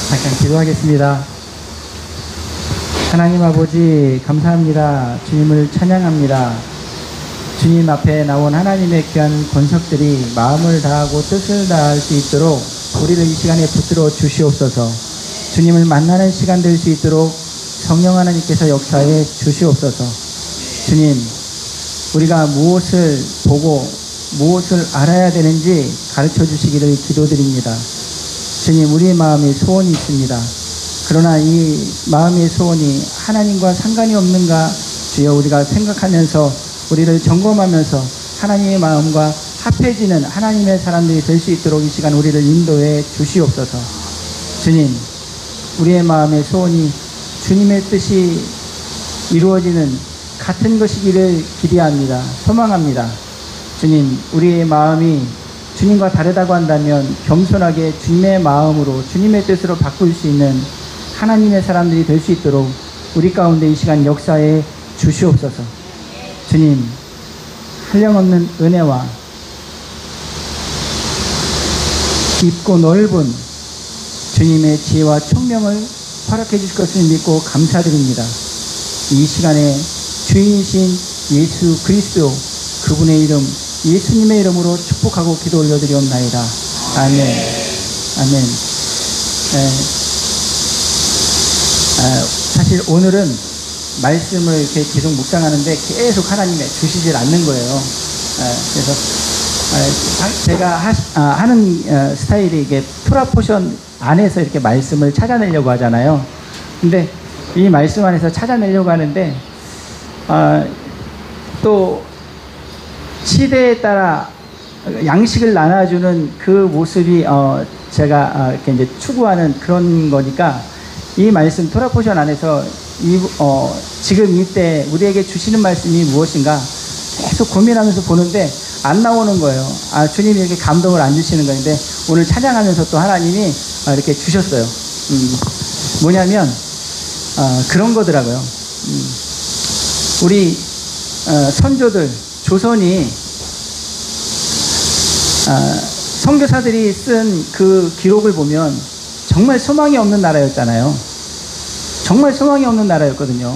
잠깐 기도하겠습니다. 하나님 아버지 감사합니다. 주님을 찬양합니다. 주님 앞에 나온 하나님의 귀한 권석들이 마음을 다하고 뜻을 다할 수 있도록 우리를 이 시간에 붙들어 주시옵소서. 주님을 만나는 시간 될 수 있도록 성령 하나님께서 역사해 주시옵소서. 주님, 우리가 무엇을 보고 무엇을 알아야 되는지 가르쳐 주시기를 기도드립니다. 주님, 우리의 마음에 소원이 있습니다. 그러나 이 마음의 소원이 하나님과 상관이 없는가 주여 우리가 생각하면서 우리를 점검하면서 하나님의 마음과 합해지는 하나님의 사람들이 될 수 있도록 이 시간 우리를 인도해 주시옵소서. 주님, 우리의 마음의 소원이 주님의 뜻이 이루어지는 같은 것이기를 기대합니다. 소망합니다. 주님, 우리의 마음이 주님과 다르다고 한다면 겸손하게 주님의 마음으로 주님의 뜻으로 바꿀 수 있는 하나님의 사람들이 될 수 있도록 우리 가운데 이 시간 역사해 주시옵소서. 주님, 한량없는 은혜와 깊고 넓은 주님의 지혜와 총명을 허락해 주실 것을 믿고 감사드립니다. 이 시간에 주인이신 예수 그리스도 그분의 이름 예수님의 이름으로 축복하고 기도 올려드리옵나이다. 아멘. 아멘. 사실 오늘은 말씀을 이렇게 계속 묵상하는데 계속 하나님의 주시질 않는 거예요. 그래서 제가 하는 스타일이 이게 토라 포션 안에서 이렇게 말씀을 찾아내려고 하잖아요. 근데 이 말씀 안에서 찾아내려고 하는데 또 시대에 따라 양식을 나눠주는 그 모습이 제가 이렇게 이제 추구하는 그런 거니까 이 말씀 토라 포션 안에서 지금 이때 우리에게 주시는 말씀이 무엇인가 계속 고민하면서 보는데 안 나오는 거예요. 주님이 이렇게 감동을 안 주시는 건데 오늘 찬양하면서 또 하나님이 이렇게 주셨어요. 뭐냐면 그런 거더라고요. 우리 선조들 조선이 선교사들이 쓴 그 기록을 보면 정말 소망이 없는 나라였잖아요. 정말 소망이 없는 나라였거든요.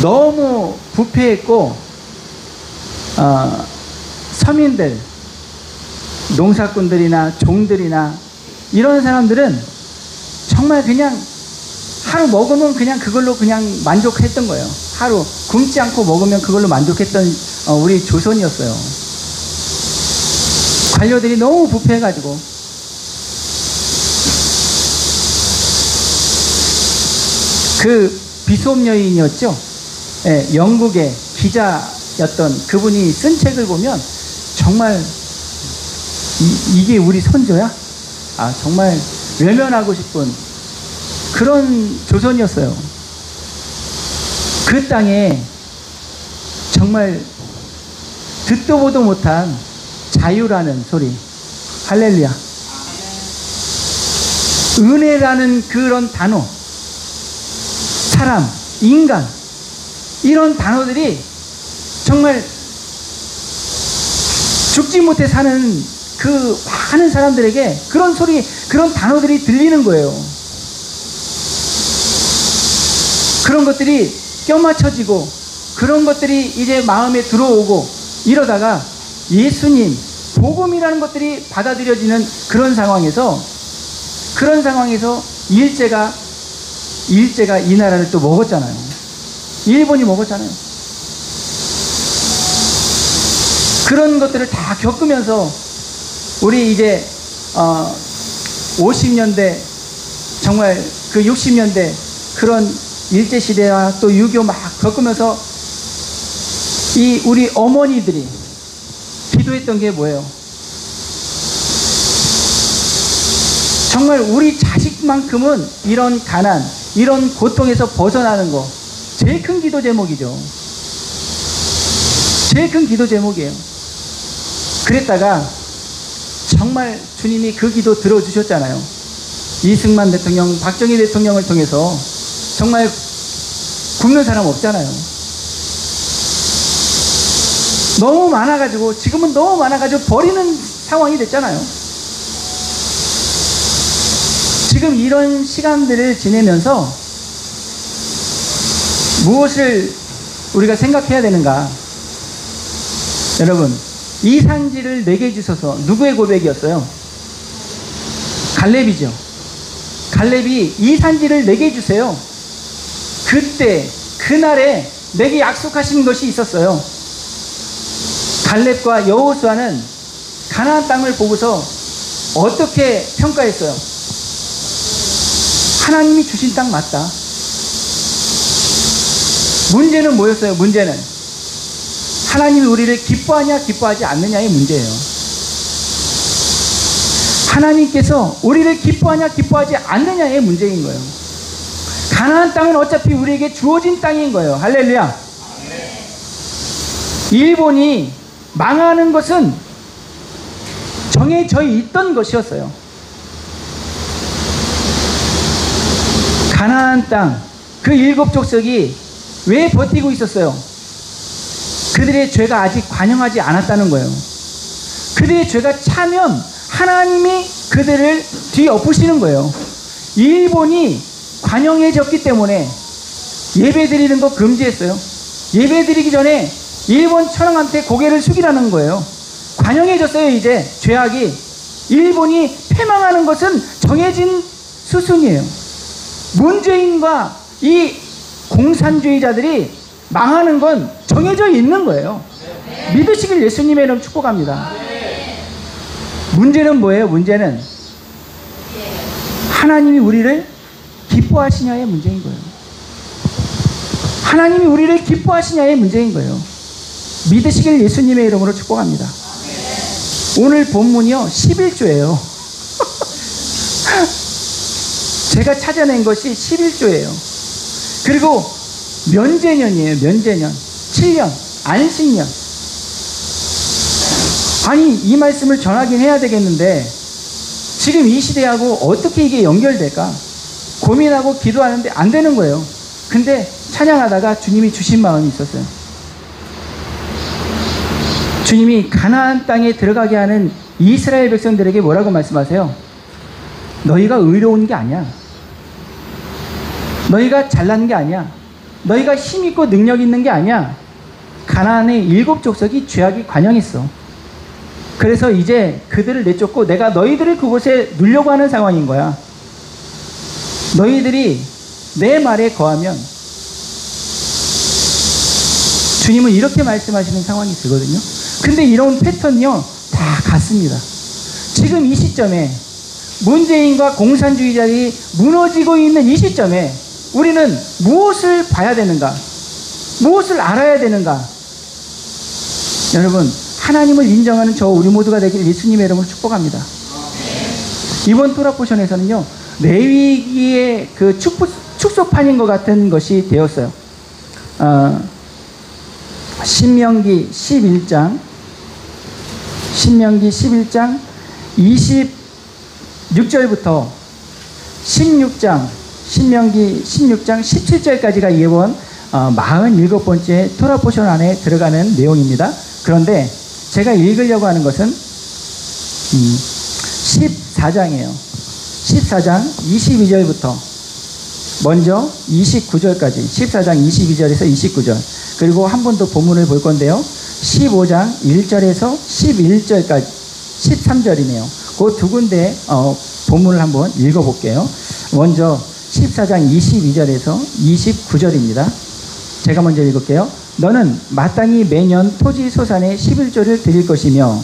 너무 부패했고 서민들, 농사꾼들이나 종들이나 이런 사람들은 정말 그냥 하루 먹으면 그냥 그걸로 그냥 만족했던 거예요. 하루 굶지 않고 먹으면 그걸로 만족했던 우리 조선이었어요. 관료들이 너무 부패해가지고 그 비숍 여인이었죠. 예, 영국의 기자였던 그분이 쓴 책을 보면 정말 이게 우리 선조야? 정말 외면하고 싶은 그런 조선이었어요. 그 땅에 정말 듣도 보도 못한 자유라는 소리, 할렐루야, 은혜라는 그런 단어, 사람, 인간, 이런 단어들이 정말 죽지 못해 사는 그 많은 사람들에게 그런 소리, 그런 단어들이 들리는 거예요. 그런 것들이 껴맞춰지고 그런 것들이 이제 마음에 들어오고 이러다가 예수님, 복음이라는 것들이 받아들여지는 그런 상황에서 일제가 이 나라를 또 먹었잖아요. 일본이 먹었잖아요. 그런 것들을 다 겪으면서 우리 이제 50년대 정말 그 60년대 그런 일제시대와 또 유교 막 겪으면서 이 우리 어머니들이 기도했던 게 뭐예요? 정말 우리 자식만큼은 이런 가난, 이런 고통에서 벗어나는 거 제일 큰 기도 제목이죠. 제일 큰 기도 제목이에요. 그랬다가 정말 주님이 그 기도 들어주셨잖아요. 이승만 대통령, 박정희 대통령을 통해서 정말 굶는 사람 없잖아요. 너무 많아가지고 지금은 너무 많아가지고 버리는 상황이 됐잖아요. 지금 이런 시간들을 지내면서 무엇을 우리가 생각해야 되는가? 여러분, 이 산지를 내게 주소서. 누구의 고백이었어요? 갈렙이죠. 갈렙이 이 산지를 내게 주세요. 그때 그날에 내게 약속하신 것이 있었어요. 갈렙과 여호수아는 가나안 땅을 보고서 어떻게 평가했어요? 하나님이 주신 땅 맞다. 문제는 뭐였어요? 문제는 하나님이 우리를 기뻐하냐 기뻐하지 않느냐의 문제예요. 하나님께서 우리를 기뻐하냐 기뻐하지 않느냐의 문제인 거예요. 가나안 땅은 어차피 우리에게 주어진 땅인 거예요. 할렐루야. 일본이 망하는 것은 정해져 있던 것이었어요. 가나안 땅, 그 7족속이 왜 버티고 있었어요? 그들의 죄가 아직 관영하지 않았다는 거예요. 그들의 죄가 차면 하나님이 그들을 뒤엎으시는 거예요. 일본이 관영해졌기 때문에 예배 드리는 거 금지했어요. 예배 드리기 전에 일본 천황한테 고개를 숙이라는 거예요. 관영해졌어요. 이제 죄악이. 일본이 패망하는 것은 정해진 수순이에요. 문재인과 이 공산주의자들이 망하는 건 정해져 있는 거예요. 믿으시길 예수님의 이름 축복합니다. 문제는 뭐예요? 문제는 하나님이 우리를 기뻐하시냐의 문제인 거예요. 하나님이 우리를 기뻐하시냐의 문제인 거예요. 믿으시길 예수님의 이름으로 축복합니다. 오늘 본문이요 11조예요. 제가 찾아낸 것이 11조예요. 그리고 면제년이에요. 면제년 7년 안식년. 아니 이 말씀을 전하긴 해야 되겠는데 지금 이 시대하고 어떻게 이게 연결될까 고민하고 기도하는데 안 되는 거예요. 근데 찬양하다가 주님이 주신 마음이 있었어요. 주님이 가나안 땅에 들어가게 하는 이스라엘 백성들에게 뭐라고 말씀하세요? 너희가 의로운 게 아니야. 너희가 잘난 게 아니야. 너희가 힘있고 능력 있는 게 아니야. 가나안의 7족속이 죄악이 관영했어. 그래서 이제 그들을 내쫓고 내가 너희들을 그곳에 누려고 하는 상황인 거야. 너희들이 내 말에 거하면 주님은 이렇게 말씀하시는 상황이 되거든요. 근데 이런 패턴이요 다 같습니다. 지금 이 시점에 문재인과 공산주의자들이 무너지고 있는 이 시점에 우리는 무엇을 봐야 되는가? 무엇을 알아야 되는가? 여러분, 하나님을 인정하는 저 우리 모두가 되길 예수님의 이름으로 축복합니다. 이번 토라 포션에서는요, 레위기의 그 축소판인 것 같은 것이 되었어요. 신명기 11장 26절부터 16장 신명기 16장 17절까지가 이번 47번째 토라 포션 안에 들어가는 내용입니다. 그런데 제가 읽으려고 하는 것은 14장이에요. 14장 22절부터 먼저 29절까지 14장 22절에서 29절 그리고 한 번 더 본문을 볼 건데요. 15장 1절에서 11절까지 13절이네요. 그 두 군데 본문을 한번 읽어볼게요. 먼저 14장 22절에서 29절입니다. 제가 먼저 읽을게요. 너는 마땅히 매년 토지 소산의 11조를 드릴 것이며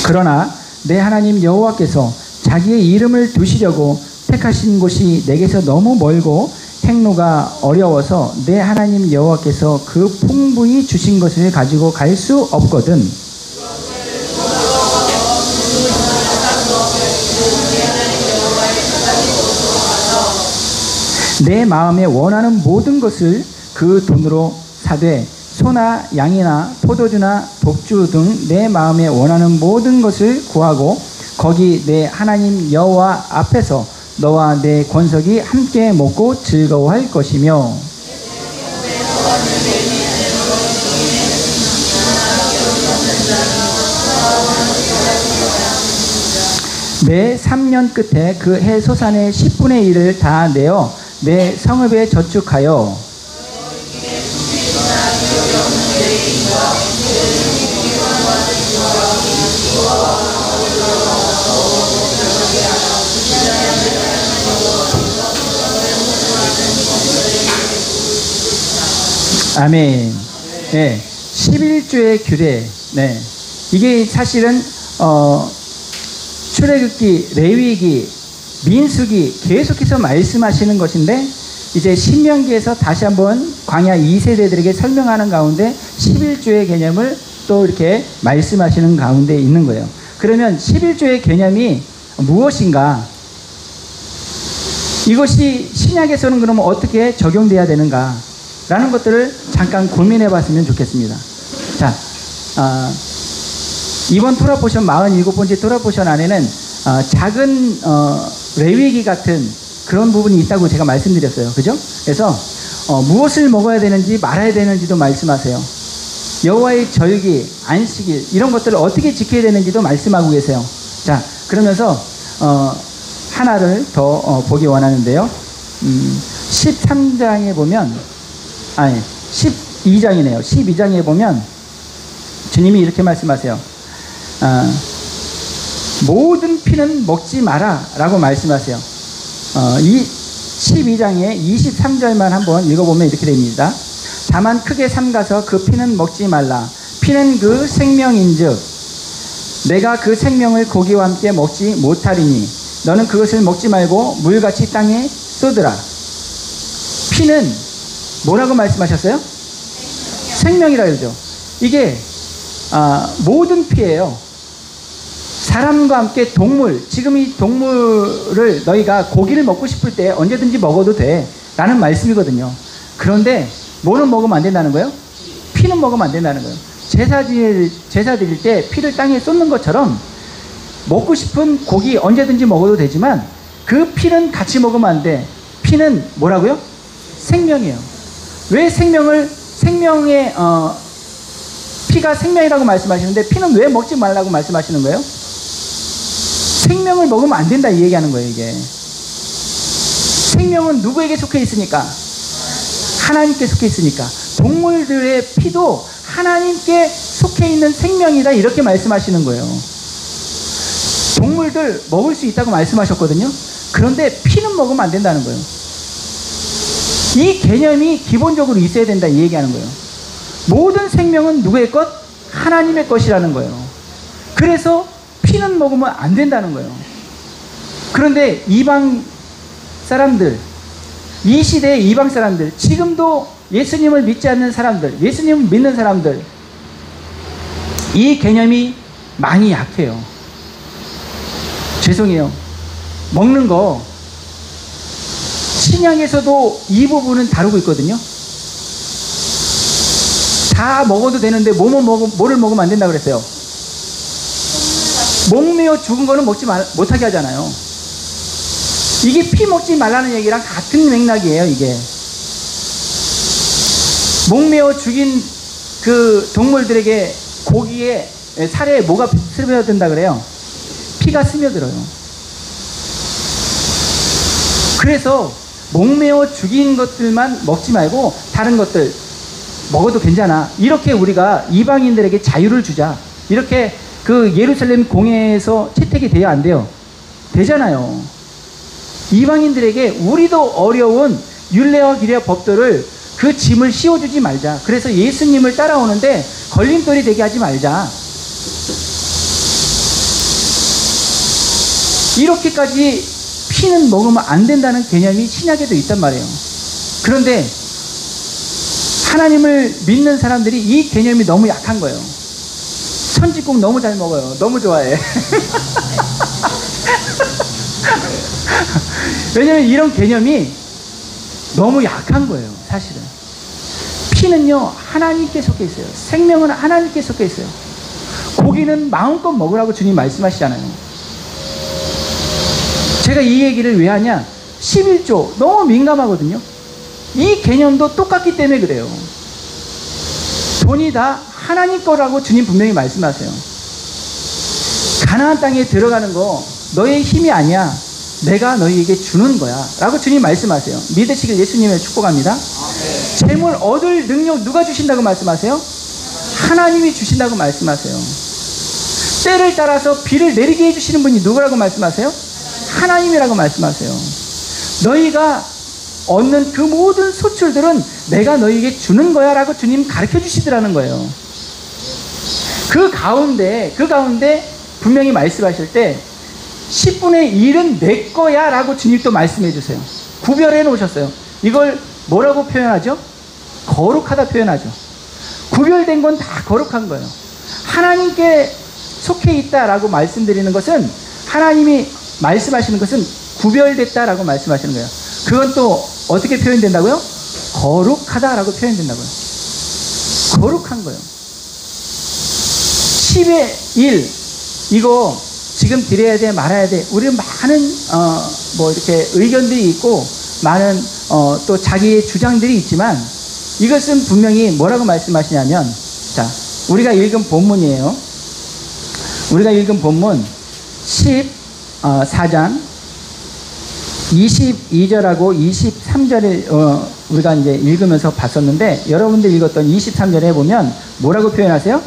그러나 내 하나님 여호와께서 자기의 이름을 두시려고 택하신 곳이 내게서 너무 멀고 행로가 어려워서 내 하나님 여호와께서 그 풍부히 주신 것을 가지고 갈 수 없거든. 내 마음에 원하는 모든 것을 그 돈으로 사되 소나 양이나 포도주나 독주 등 내 마음에 원하는 모든 것을 구하고 거기 내 하나님 여호와 앞에서 너와 내 권석이 함께 먹고 즐거워할 것이며 매 3년 끝에 그 해 소산의 10분의 1을 다 내어 내 성읍에 저축하여 아멘. 네, 11조의 규례. 네, 이게 사실은 출애굽기, 레위기, 민수기 계속해서 말씀하시는 것인데 이제 신명기에서 다시 한번 광야 2세대들에게 설명하는 가운데 11조의 개념을 또 이렇게 말씀하시는 가운데 있는 거예요. 그러면 11조의 개념이 무엇인가? 이것이 신약에서는 그러면 어떻게 적용돼야 되는가? 라는 것들을 잠깐 고민해 봤으면 좋겠습니다. 자, 이번 토라포션 47번째 토라포션 안에는 작은 레위기 같은 그런 부분이 있다고 제가 말씀드렸어요. 그죠? 그래서 무엇을 먹어야 되는지 말아야 되는지도 말씀하세요. 여호와의 절기, 안식일 이런 것들을 어떻게 지켜야 되는지도 말씀하고 계세요. 자, 그러면서 하나를 더 보기 원하는데요. 13장에 보면 12장이네요. 12장에 보면 주님이 이렇게 말씀하세요. 모든 피는 먹지 마라 라고 말씀하세요. 이 12장의 23절만 한번 읽어보면 이렇게 됩니다. 다만 크게 삼가서 그 피는 먹지 말라. 피는 그 생명인즉 내가 그 생명을 고기와 함께 먹지 못하리니 너는 그것을 먹지 말고 물같이 땅에 쏟으라. 피는 뭐라고 말씀하셨어요? 생명이라 그러죠. 이게 모든 피예요. 사람과 함께 동물, 지금 이 동물을 너희가 고기를 먹고 싶을 때 언제든지 먹어도 돼 라는 말씀이거든요. 그런데 뭐는 먹으면 안 된다는 거예요? 피는 먹으면 안 된다는 거예요. 제사 드릴 때 피를 땅에 쏟는 것처럼 먹고 싶은 고기 언제든지 먹어도 되지만 그 피는 같이 먹으면 안 돼. 피는 뭐라고요? 생명이에요. 왜 생명의 피가 생명이라고 말씀하시는데 피는 왜 먹지 말라고 말씀하시는 거예요? 생명을 먹으면 안 된다 이 얘기하는 거예요. 이게 생명은 누구에게 속해 있으니까? 하나님께 속해 있으니까. 동물들의 피도 하나님께 속해 있는 생명이다 이렇게 말씀하시는 거예요. 동물들 먹을 수 있다고 말씀하셨거든요. 그런데 피는 먹으면 안 된다는 거예요. 이 개념이 기본적으로 있어야 된다 이 얘기하는 거예요. 모든 생명은 누구의 것? 하나님의 것이라는 거예요. 그래서 피는 먹으면 안 된다는 거예요. 그런데 이방 사람들, 이 시대의 이방 사람들, 지금도 예수님을 믿지 않는 사람들, 예수님을 믿는 사람들, 이 개념이 많이 약해요. 죄송해요. 먹는 거 신약에서도 이 부분은 다루고 있거든요. 다 먹어도 되는데 뭐를 먹으면 안 된다고 그랬어요? 목매어 죽은 거는 먹지 못하게 하잖아요. 이게 피 먹지 말라는 얘기랑 같은 맥락이에요. 이게 목매어 죽인 그 동물들에게 고기에 살에 뭐가 스며든다 그래요? 피가 스며들어요. 그래서 목매어 죽인 것들만 먹지 말고 다른 것들 먹어도 괜찮아. 이렇게 우리가 이방인들에게 자유를 주자. 이렇게 그 예루살렘 공회에서 채택이 돼야 안 돼요? 되잖아요. 이방인들에게 우리도 어려운 율례와 규례와 법도를 그 짐을 씌워주지 말자. 그래서 예수님을 따라오는데 걸림돌이 되게 하지 말자. 이렇게까지 피는 먹으면 안 된다는 개념이 신약에도 있단 말이에요. 그런데 하나님을 믿는 사람들이 이 개념이 너무 약한 거예요. 천지국 너무 잘 먹어요. 너무 좋아해. 왜냐면 이런 개념이 너무 약한 거예요. 사실은 피는요 하나님께 속해 있어요. 생명은 하나님께 속해 있어요. 고기는 마음껏 먹으라고 주님 말씀하시잖아요. 제가 이 얘기를 왜 하냐? 11조 너무 민감하거든요. 이 개념도 똑같기 때문에 그래요. 돈이 다 하나님 거라고 주님 분명히 말씀하세요. 가나안 땅에 들어가는 거 너의 힘이 아니야. 내가 너희에게 주는 거야 라고 주님 말씀하세요. 믿으시길 예수님의 축복합니다. 재물 얻을 능력 누가 주신다고 말씀하세요? 하나님이 주신다고 말씀하세요. 때를 따라서 비를 내리게 해주시는 분이 누구라고 말씀하세요? 하나님이라고 말씀하세요. 너희가 얻는 그 모든 소출들은 내가 너희에게 주는 거야 라고 주님 가르쳐 주시더라는 거예요. 그 가운데 분명히 말씀하실 때 10분의 1은 내 거야 라고 주님 또 말씀해 주세요. 구별해 놓으셨어요. 이걸 뭐라고 표현하죠? 거룩하다 표현하죠. 구별된 건 다 거룩한 거예요. 하나님께 속해 있다라고 말씀드리는 것은, 하나님이 말씀하시는 것은 구별됐다라고 말씀하시는 거예요. 그건 또 어떻게 표현된다고요? 거룩하다라고 표현된다고요. 거룩한 거예요. 10의 1 이거 지금 드려야 돼 말아야 돼. 우리는 많은 이렇게 의견들이 있고 많은 또 자기의 주장들이 있지만, 이것은 분명히 뭐라고 말씀하시냐면, 자, 우리가 읽은 본문이에요. 우리가 읽은 본문 14장 22절하고 23절을 우리가 이제 읽으면서 봤었는데, 여러분들 읽었던 23절에 보면 뭐라고 표현하세요?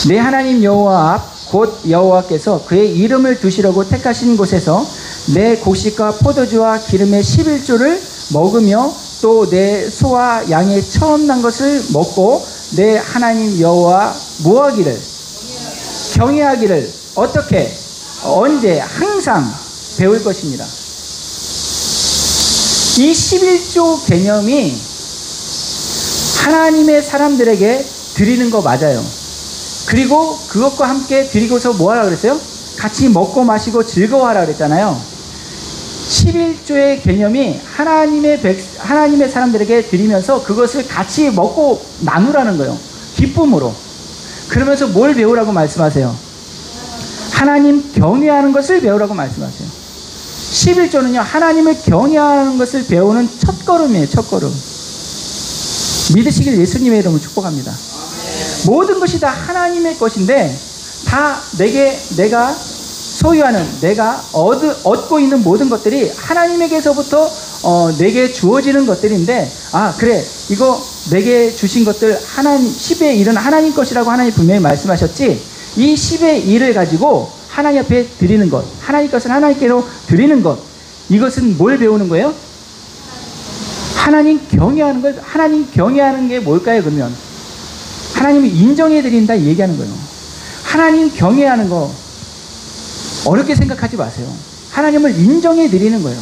내 하나님 여호와 앞 곧 여호와께서 그의 이름을 두시려고 택하신 곳에서 내 곡식과 포도주와 기름의 11조를 먹으며 또 내 소와 양의 처음 난 것을 먹고 내 하나님 여호와 무하기를 경외하기를 어떻게 언제 항상 배울 것입니다. 이 11조 개념이 하나님의 사람들에게 드리는 거 맞아요. 그리고 그것과 함께 드리고서 뭐 하라 그랬어요? 같이 먹고 마시고 즐거워하라 그랬잖아요. 11조의 개념이 하나님의 사람들에게 드리면서 그것을 같이 먹고 나누라는 거예요. 기쁨으로. 그러면서 뭘 배우라고 말씀하세요? 하나님 경외하는 것을 배우라고 말씀하세요. 11조는요, 하나님을 경외하는 것을 배우는 첫걸음이에요. 첫걸음. 믿으시길 예수님의 이름으로 축복합니다. 모든 것이 다 하나님의 것인데, 다 내가 소유하는, 내가 얻고 있는 모든 것들이 하나님에게서부터 내게 주어지는 것들인데, 그래, 이거 내게 주신 것들 10의 1은 하나님 것이라고 하나님 분명히 말씀하셨지, 이 10의 1을 가지고 하나님 앞에 드리는 것, 하나님 것을 하나님께로 드리는 것, 이것은 뭘 배우는 거예요? 하나님 경외하는 것. 하나님 경외하는 게 뭘까요? 그러면 하나님을 인정해 드린다 얘기하는 거예요. 하나님 경외하는 거 어렵게 생각하지 마세요. 하나님을 인정해 드리는 거예요.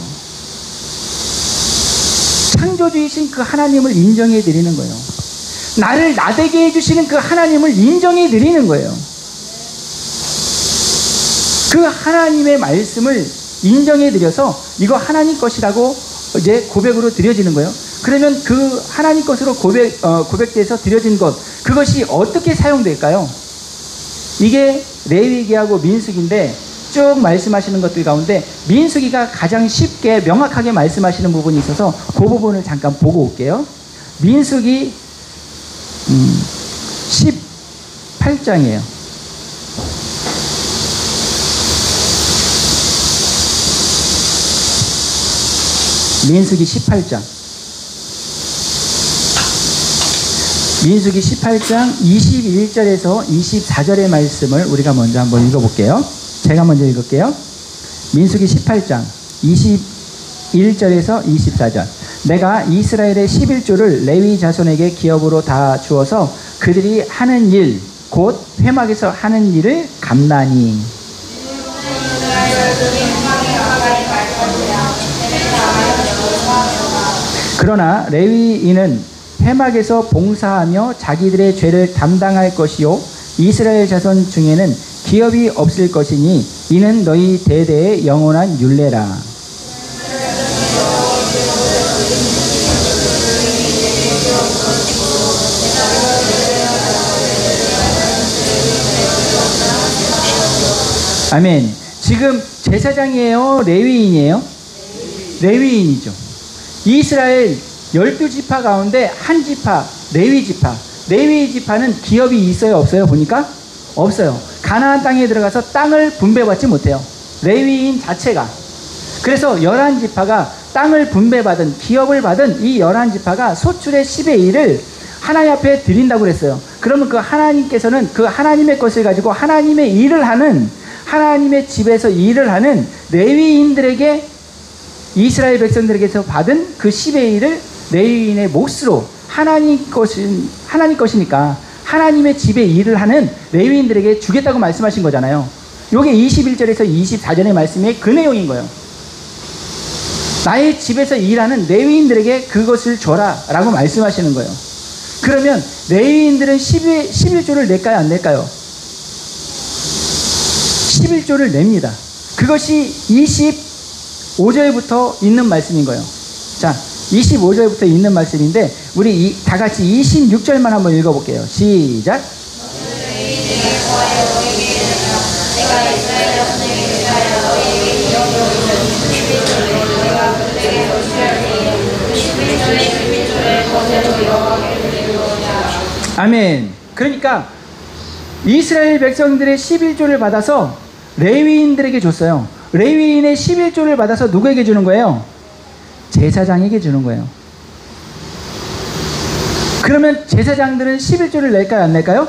창조주이신 그 하나님을 인정해 드리는 거예요. 나를 나되게 해주시는 그 하나님을 인정해 드리는 거예요. 그 하나님의 말씀을 인정해 드려서 이거 하나님 것이라고 이제 고백으로 드려지는 거예요. 그러면 그 하나님 것으로 고백돼서 드려진 것, 그것이 어떻게 사용될까요? 이게 레위기하고 민수기인데, 쭉 말씀하시는 것들 가운데 민수기가 가장 쉽게 명확하게 말씀하시는 부분이 있어서 그 부분을 잠깐 보고 올게요. 민수기 18장이에요. 민수기 18장. 민수기 18장 21절에서 24절의 말씀을 우리가 먼저 한번 읽어볼게요. 제가 먼저 읽을게요. 민수기 18장 21절에서 24절. 내가 이스라엘의 11조를 레위 자손에게 기업으로 다 주어서 그들이 하는 일, 곧 회막에서 하는 일을 감나니. 그러나 레위인은 회막에서 봉사하며 자기들의 죄를 담당할 것이요, 이스라엘 자손 중에는 기업이 없을 것이니 이는 너희 대대의 영원한 율례라. 아멘. 지금 제사장이에요? 레위인이에요? 레위인이죠. 이스라엘 12지파 가운데 한 지파, 레위지파. 레위지파는 기업이 있어요? 없어요? 보니까? 없어요. 가나안 땅에 들어가서 땅을 분배받지 못해요. 레위인 자체가. 그래서 11지파가 땅을 분배받은, 기업을 받은 이 11지파가 소출의 10의 1을 하나님 앞에 드린다고 그랬어요. 그러면 그 하나님께서는 그 하나님의 것을 가지고 하나님의 일을 하는, 하나님의 집에서 일을 하는 레위인들에게, 이스라엘 백성들에게서 받은 그 10의 1을 레위인의 몫으로 하나님 것이니까 하나님의 집에 일을 하는 레위인들에게 주겠다고 말씀하신 거잖아요. 요게 21절에서 24절의 말씀이 그 내용인 거예요. 나의 집에서 일하는 레위인들에게 그것을 줘라 라고 말씀하시는 거예요. 그러면 레위인들은 11조를 낼까요? 안 낼까요? 11조를 냅니다. 그것이 25절부터 있는 말씀인 거예요. 자, 25절부터 있는 말씀인데 우리 다 같이 26절만 한번 읽어볼게요. 시작. 아멘. 그러니까 이스라엘 백성들의 11조를 받아서 레위인들에게 줬어요. 레위인의 11조를 받아서 누구에게 주는 거예요? 제사장에게 주는 거예요. 그러면 제사장들은 11조를 낼까요? 안 낼까요?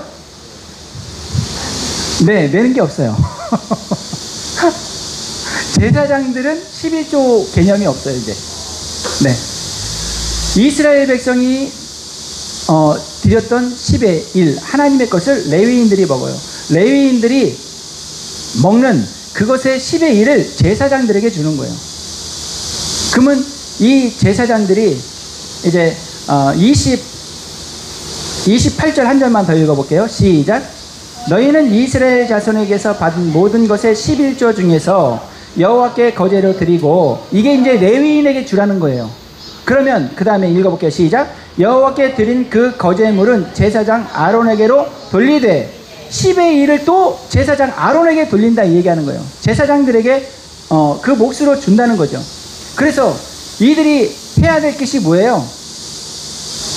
네, 내는 게 없어요. 제사장들은 11조 개념이 없어요, 이제. 네. 이스라엘 백성이 드렸던 10의 1, 하나님의 것을 레위인들이 먹어요. 레위인들이 먹는 그것의 10의 1을 제사장들에게 주는 거예요. 그러면 이 제사장들이 이제 28절 한 절만 더 읽어볼게요. 시작. 너희는 이스라엘 자손에게서 받은 모든 것의 11조 중에서 여호와께 거제로 드리고, 이게 이제 레위인에게 주라는 거예요. 그러면 그 다음에 읽어볼게요. 시작. 여호와께 드린 그 거제물은 제사장 아론에게로 돌리되 10의 1을 또 제사장 아론에게 돌린다 이 얘기하는 거예요. 제사장들에게 그 몫으로 준다는 거죠. 그래서 이들이 해야 될 것이 뭐예요?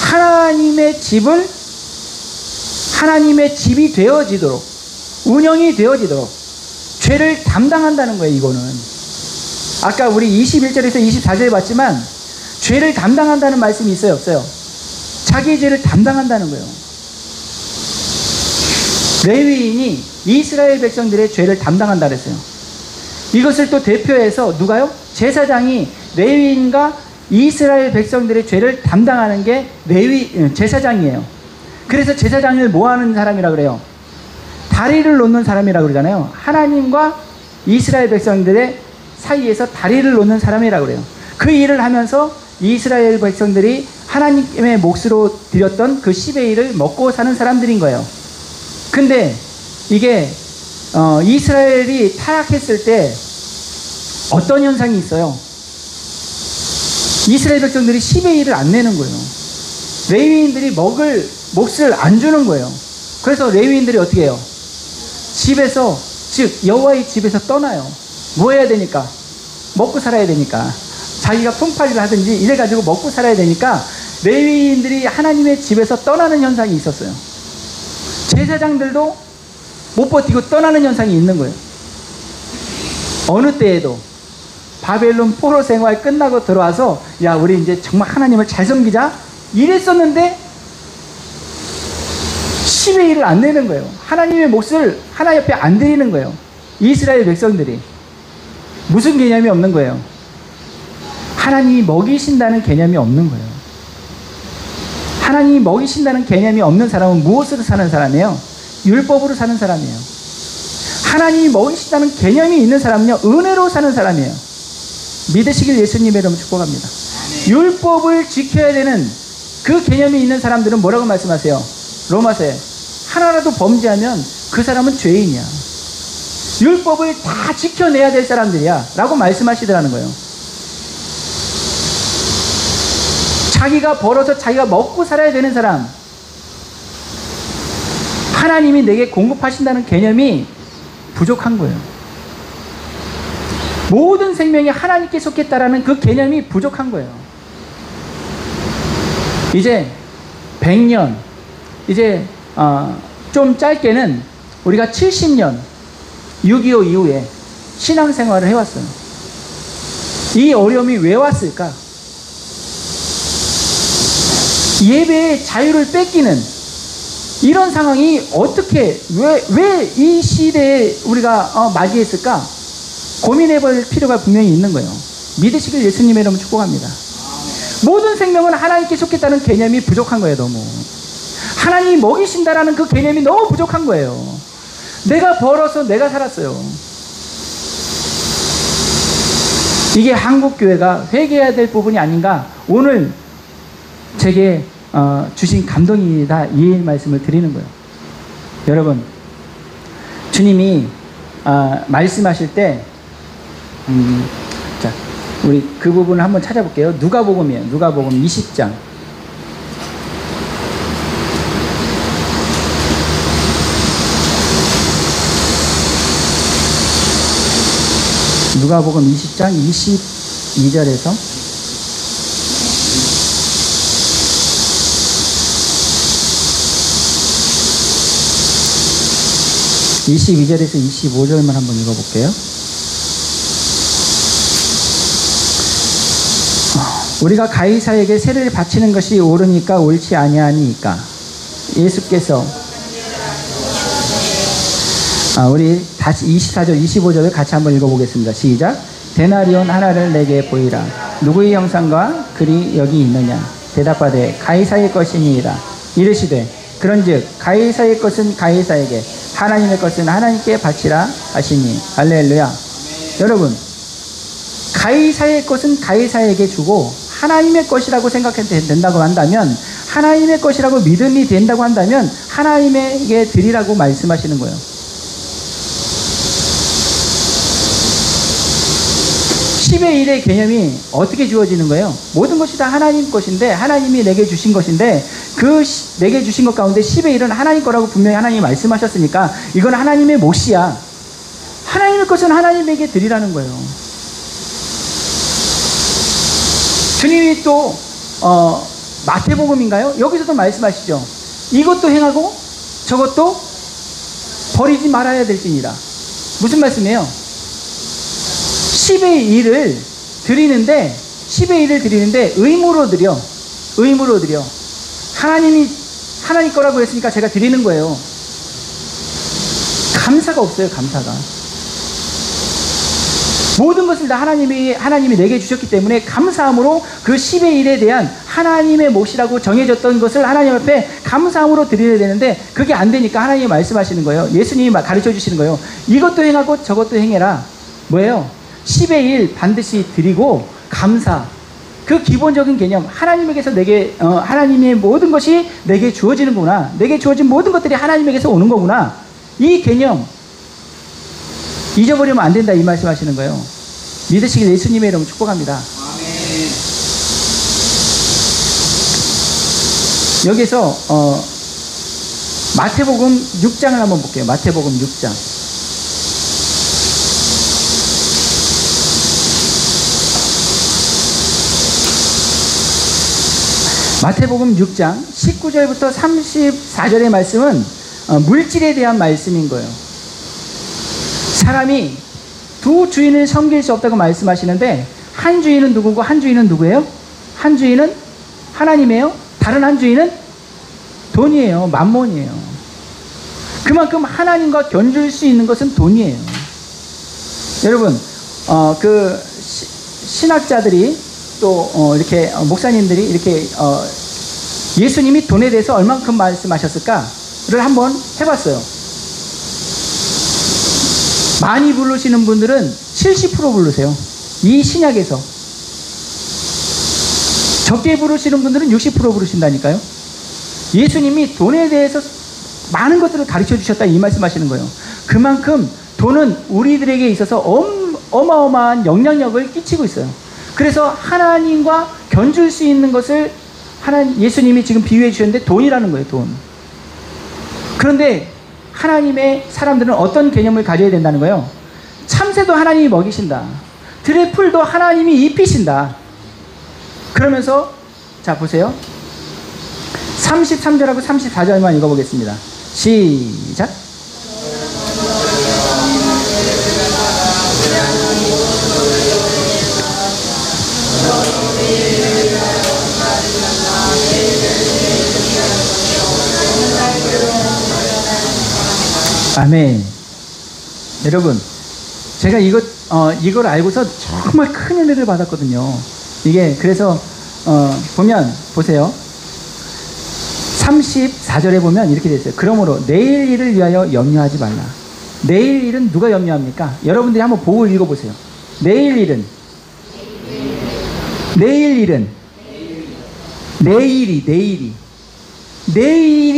하나님의 집을, 하나님의 집이 되어지도록, 운영이 되어지도록 죄를 담당한다는 거예요. 이거는 아까 우리 21절에서 24절에 봤지만 죄를 담당한다는 말씀이 있어요? 없어요? 자기 죄를 담당한다는 거예요. 레위인이 이스라엘 백성들의 죄를 담당한다 그랬어요. 이것을 또 대표해서 누가요? 제사장이 레위인과 이스라엘 백성들의 죄를 담당하는 게 제사장이에요. 그래서 제사장을 뭐 하는 사람이라 그래요? 다리를 놓는 사람이라 그러잖아요. 하나님과 이스라엘 백성들의 사이에서 다리를 놓는 사람이라 그래요. 그 일을 하면서 이스라엘 백성들이 하나님의 몫으로 드렸던 그 10의 1을 먹고 사는 사람들인 거예요. 근데 이게 이스라엘이 타락했을 때 어떤 현상이 있어요? 이스라엘 백성들이 10의 1을 안 내는 거예요. 레위인들이 먹을 몫을 안 주는 거예요. 그래서 레위인들이 어떻게 해요? 집에서, 즉 여호와의 집에서 떠나요. 뭐 해야 되니까? 먹고 살아야 되니까. 자기가 품팔이를 하든지 이래가지고 먹고 살아야 되니까 레위인들이 하나님의 집에서 떠나는 현상이 있었어요. 제사장들도 못 버티고 떠나는 현상이 있는 거예요. 어느 때에도 바벨론 포로 생활 끝나고 들어와서 야 우리 이제 정말 하나님을 잘 섬기자 이랬었는데 10의 1을 안 내는 거예요. 하나님의 몫을 하나님 옆에 안 드리는 거예요. 이스라엘 백성들이. 무슨 개념이 없는 거예요? 하나님이 먹이신다는 개념이 없는 거예요. 하나님이 먹이신다는 개념이 없는 사람은 무엇으로 사는 사람이에요? 율법으로 사는 사람이에요. 하나님이 먹이신다는 개념이 있는 사람은요, 은혜로 사는 사람이에요. 믿으시길 예수님의 이름으로 축복합니다. 율법을 지켜야 되는 그 개념이 있는 사람들은 뭐라고 말씀하세요? 로마서에 하나라도 범죄하면 그 사람은 죄인이야. 율법을 다 지켜내야 될 사람들이야 라고 말씀하시더라는 거예요. 자기가 벌어서 자기가 먹고 살아야 되는 사람, 하나님이 내게 공급하신다는 개념이 부족한 거예요. 모든 생명이 하나님께 속했다라는 그 개념이 부족한 거예요. 이제 100년, 이제 좀 짧게는 우리가 70년 6.25 이후에 신앙생활을 해왔어요. 이 어려움이 왜 왔을까? 예배의 자유를 뺏기는 이런 상황이 어떻게, 왜 이 시대에 우리가 맞이했을까? 고민해 볼 필요가 분명히 있는 거예요. 믿으시길 예수님의 이름으로 축복합니다. 모든 생명은 하나님께 속했다는 개념이 부족한 거예요. 너무 하나님이 먹이신다라는 그 개념이 너무 부족한 거예요. 내가 벌어서 내가 살았어요. 이게 한국교회가 회개해야 될 부분이 아닌가, 오늘 제게 주신 감동이다, 이 말씀을 드리는 거예요. 여러분, 주님이 말씀하실 때 자, 우리 그 부분을 한번 찾아볼게요. 누가복음이에요. 누가복음 20장. 누가복음 20장 22절에서 22절에서 25절만 한번 읽어볼게요. 우리가 가이사에게 세를 바치는 것이 옳으니까 옳지 아니하니까. 예수께서 우리 다시 24절 25절을 같이 한번 읽어보겠습니다. 시작. 데나리온 하나를 내게 보이라. 누구의 형상과 글이 여기 있느냐. 대답하되 가이사의 것이니이다. 이르시되 그런즉 가이사의 것은 가이사에게, 하나님의 것은 하나님께 바치라 하시니. 할렐루야. 여러분, 가이사의 것은 가이사에게 주고 하나님의 것이라고 생각해도 된다고 한다면, 하나님의 것이라고 믿음이 된다고 한다면 하나님에게 드리라고 말씀하시는 거예요. 10의 1의 개념이 어떻게 주어지는 거예요? 모든 것이 다 하나님 것인데, 하나님이 내게 주신 것인데, 그 내게 주신 것 가운데 10의 1은 하나님 거라고 분명히 하나님이 말씀하셨으니까 이건 하나님의 몫이야. 하나님의 것은 하나님에게 드리라는 거예요. 주님이 또 마태복음인가요? 여기서도 말씀하시죠. 이것도 행하고 저것도 버리지 말아야 될지니라. 무슨 말씀이에요? 10의 1을 드리는데, 10의 1을 드리는데 의무로 드려. 의무로 드려. 하나님이 하나님 거라고 했으니까 제가 드리는 거예요. 감사가 없어요. 감사가. 모든 것을 다 하나님이 내게 주셨기 때문에 감사함으로 그 10의 1에 대한 하나님의 몫이라고 정해졌던 것을 하나님 앞에 감사함으로 드려야 되는데, 그게 안 되니까 하나님이 말씀하시는 거예요. 예수님이 가르쳐 주시는 거예요. 이것도 행하고 저것도 행해라. 뭐예요? 10의 1 반드시 드리고 감사. 그 기본적인 개념, 하나님에게서 내게 하나님의 모든 것이 내게 주어지는구나. 내게 주어진 모든 것들이 하나님에게서 오는 거구나. 이 개념 잊어버리면 안 된다, 이 말씀하시는 거예요. 믿으시길 예수님의 이름으로 축복합니다. 아멘. 여기서 마태복음 6장을 한번 볼게요. 마태복음 6장. 마태복음 6장 19절부터 34절의 말씀은 물질에 대한 말씀인 거예요. 사람이 두 주인을 섬길 수 없다고 말씀하시는데, 한 주인은 누구고 한 주인은 누구예요? 한 주인은 하나님이에요. 다른 한 주인은 돈이에요. 만몬이에요. 그만큼 하나님과 견줄 수 있는 것은 돈이에요. 여러분, 그 신학자들이 또 이렇게 목사님들이 이렇게 예수님이 돈에 대해서 얼만큼 말씀하셨을까를 한번 해봤어요. 많이 부르시는 분들은 70% 부르세요. 이 신약에서. 적게 부르시는 분들은 60% 부르신다니까요. 예수님이 돈에 대해서 많은 것들을 가르쳐 주셨다, 이 말씀하시는 거예요. 그만큼 돈은 우리들에게 있어서 어마어마한 영향력을 끼치고 있어요. 그래서 하나님과 견줄 수 있는 것을 예수님이 지금 비유해 주셨는데 돈이라는 거예요. 돈. 그런데 하나님의 사람들은 어떤 개념을 가져야 된다는 거예요? 참새도 하나님이 먹이신다. 들의 풀도 하나님이 입히신다. 그러면서 자 보세요. 33절하고 34절만 읽어보겠습니다. 시작. 아멘. 여러분, 제가 이걸 알고서 정말 큰 은혜를 받았거든요. 이게 그래서 보면 보세요. 34절에 보면 이렇게 돼 있어요. 그러므로 내일 일을 위하여 염려하지 말라. 내일 일은 누가 염려합니까? 여러분들이 한번 보고 읽어보세요. 내일 일은 내일이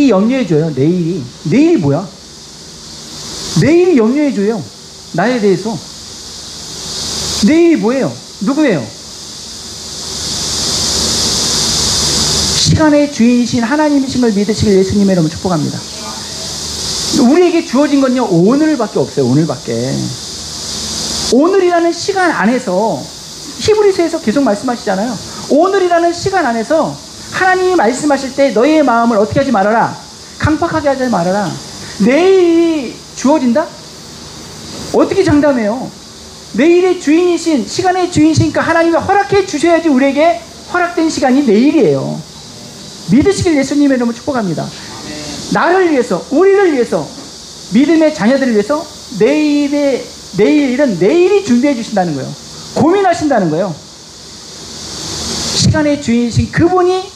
염려해줘요. 내일이 뭐야? 내일이 염려해줘요. 나에 대해서. 내일이 뭐예요? 누구예요? 시간의 주인이신 하나님이신 걸 믿으시길 예수님의 이름으로 축복합니다. 우리에게 주어진 건요, 오늘밖에 없어요. 오늘이라는 시간 안에서, 히브리서에서 계속 말씀하시잖아요. 오늘이라는 시간 안에서 하나님이 말씀하실 때 너희의 마음을 어떻게 하지 말아라. 강팍하게 하지 말아라. 내일이 주어진다? 어떻게 장담해요? 내일의 주인이신, 시간의 주인이시니까 하나님이 허락해 주셔야지 우리에게 허락된 시간이 내일이에요. 믿으시길 예수님의 이름으로 축복합니다. 나를 위해서, 우리를 위해서, 믿음의 자녀들을 위해서 내일 일은 내일이 준비해 주신다는 거예요. 고민하신다는 거예요. 시간의 주인이신 그분이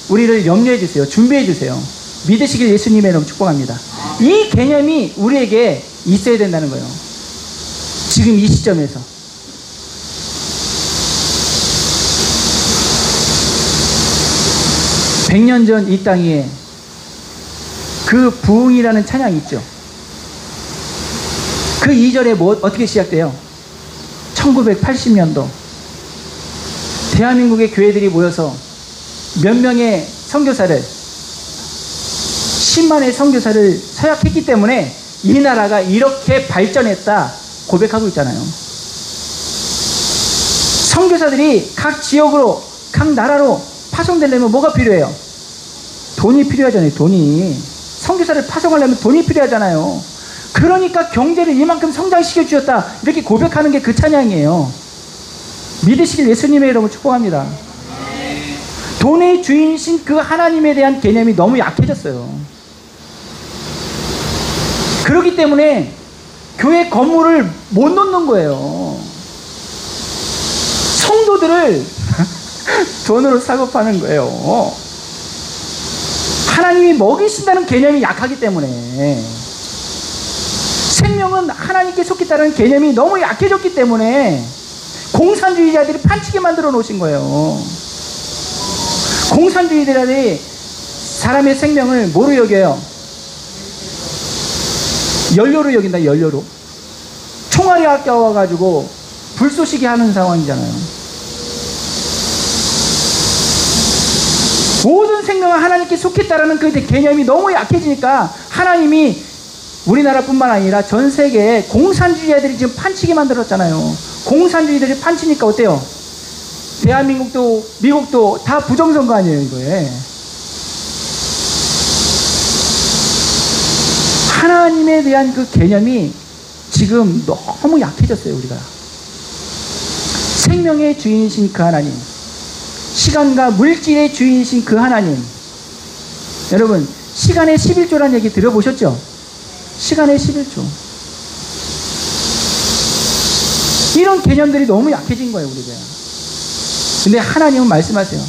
우리를 염려해 주세요. 준비해 주세요. 믿으시길 예수님의 이름으로 축복합니다. 이 개념이 우리에게 있어야 된다는 거예요. 지금 이 시점에서. (100년) 전 이 땅 위에 그 부흥이라는 찬양이 있죠. 그 2절에 어떻게 시작돼요? 1980년도 대한민국의 교회들이 모여서 몇 명의 선교사를, 10만의 선교사를 서약했기 때문에 이 나라가 이렇게 발전했다 고백하고 있잖아요. 선교사들이 각 지역으로, 각 나라로 파송되려면 뭐가 필요해요? 돈이 필요하잖아요. 돈이. 선교사를 파송하려면 돈이 필요하잖아요. 그러니까 경제를 이만큼 성장시켜 주셨다 이렇게 고백하는 게 그 찬양이에요. 믿으시길 예수님의 이름으로 축복합니다. 돈의 주인이신 그 하나님에 대한 개념이 너무 약해졌어요. 그렇기 때문에 교회 건물을 못 놓는 거예요. 성도들을 돈으로 사고 파는 거예요. 하나님이 먹이신다는 개념이 약하기 때문에, 생명은 하나님께 속했다는 개념이 너무 약해졌기 때문에 공산주의자들이 판치게 만들어 놓으신 거예요. 공산주의자들이 사람의 생명을 뭐로 여겨요? 연료로 여긴다. 연료로. 총알이 아까워가지고 불쏘시개 하는 상황이잖아요. 모든 생명은 하나님께 속했다라는 그 개념이 너무 약해지니까 하나님이 우리나라뿐만 아니라 전 세계에 공산주의자들이 지금 판치게 만들었잖아요. 공산주의들이 판치니까 어때요? 대한민국도 미국도 다 부정선거 아니에요, 이거에. 하나님에 대한 그 개념이 지금 너무 약해졌어요, 우리가. 생명의 주인이신 그 하나님, 시간과 물질의 주인이신 그 하나님. 여러분, 시간의 11조라는 얘기 들어보셨죠? 시간의 11조. 이런 개념들이 너무 약해진 거예요, 우리가. 근데 하나님은 말씀하세요.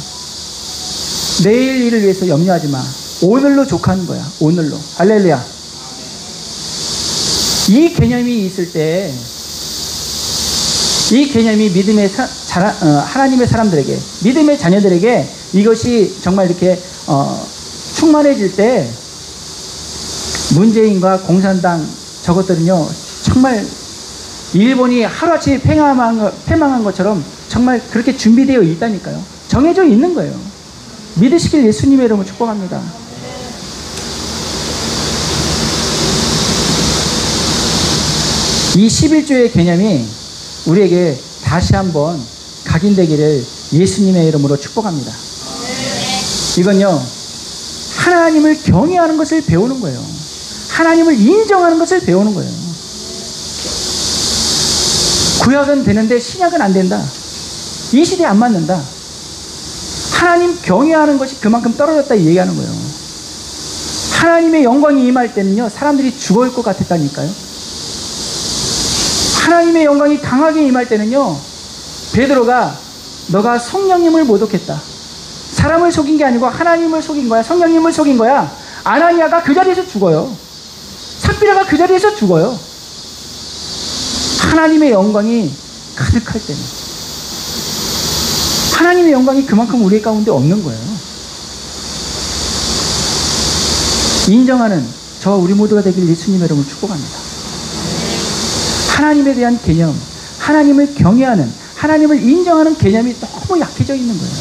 내일 일을 위해서 염려하지 마. 오늘로 족하는 거야. 오늘로. 할렐루야. 이 개념이 있을 때, 이 개념이 믿음의 하나님의 사람들에게, 믿음의 자녀들에게 이것이 정말 이렇게 충만해질 때, 문재인과 공산당 저것들은요, 정말 일본이 하루아침에 패망한 것처럼 정말 그렇게 준비되어 있다니까요. 정해져 있는 거예요. 믿으시길 예수님의 이름으로 축복합니다. 이 11조의 개념이 우리에게 다시 한번 각인되기를 예수님의 이름으로 축복합니다. 이건요, 하나님을 경외하는 것을 배우는 거예요. 하나님을 인정하는 것을 배우는 거예요. 구약은 되는데 신약은 안 된다. 이 시대에 안 맞는다. 하나님 경외하는 것이 그만큼 떨어졌다 얘기하는 거예요. 하나님의 영광이 임할 때는요, 사람들이 죽을 것 같았다니까요. 하나님의 영광이 강하게 임할 때는요, 베드로가 너가 성령님을 모독했다. 사람을 속인 게 아니고 하나님을 속인 거야. 성령님을 속인 거야. 아나니아가 그 자리에서 죽어요. 삽비라가 그 자리에서 죽어요. 하나님의 영광이 가득할 때는, 하나님의 영광이 그만큼 우리 가운데 없는 거예요. 인정하는 저와 우리 모두가 되길 예수님의 이름으로 축복합니다. 하나님에 대한 개념, 하나님을 경외하는, 하나님을 인정하는 개념이 너무 약해져 있는 거예요.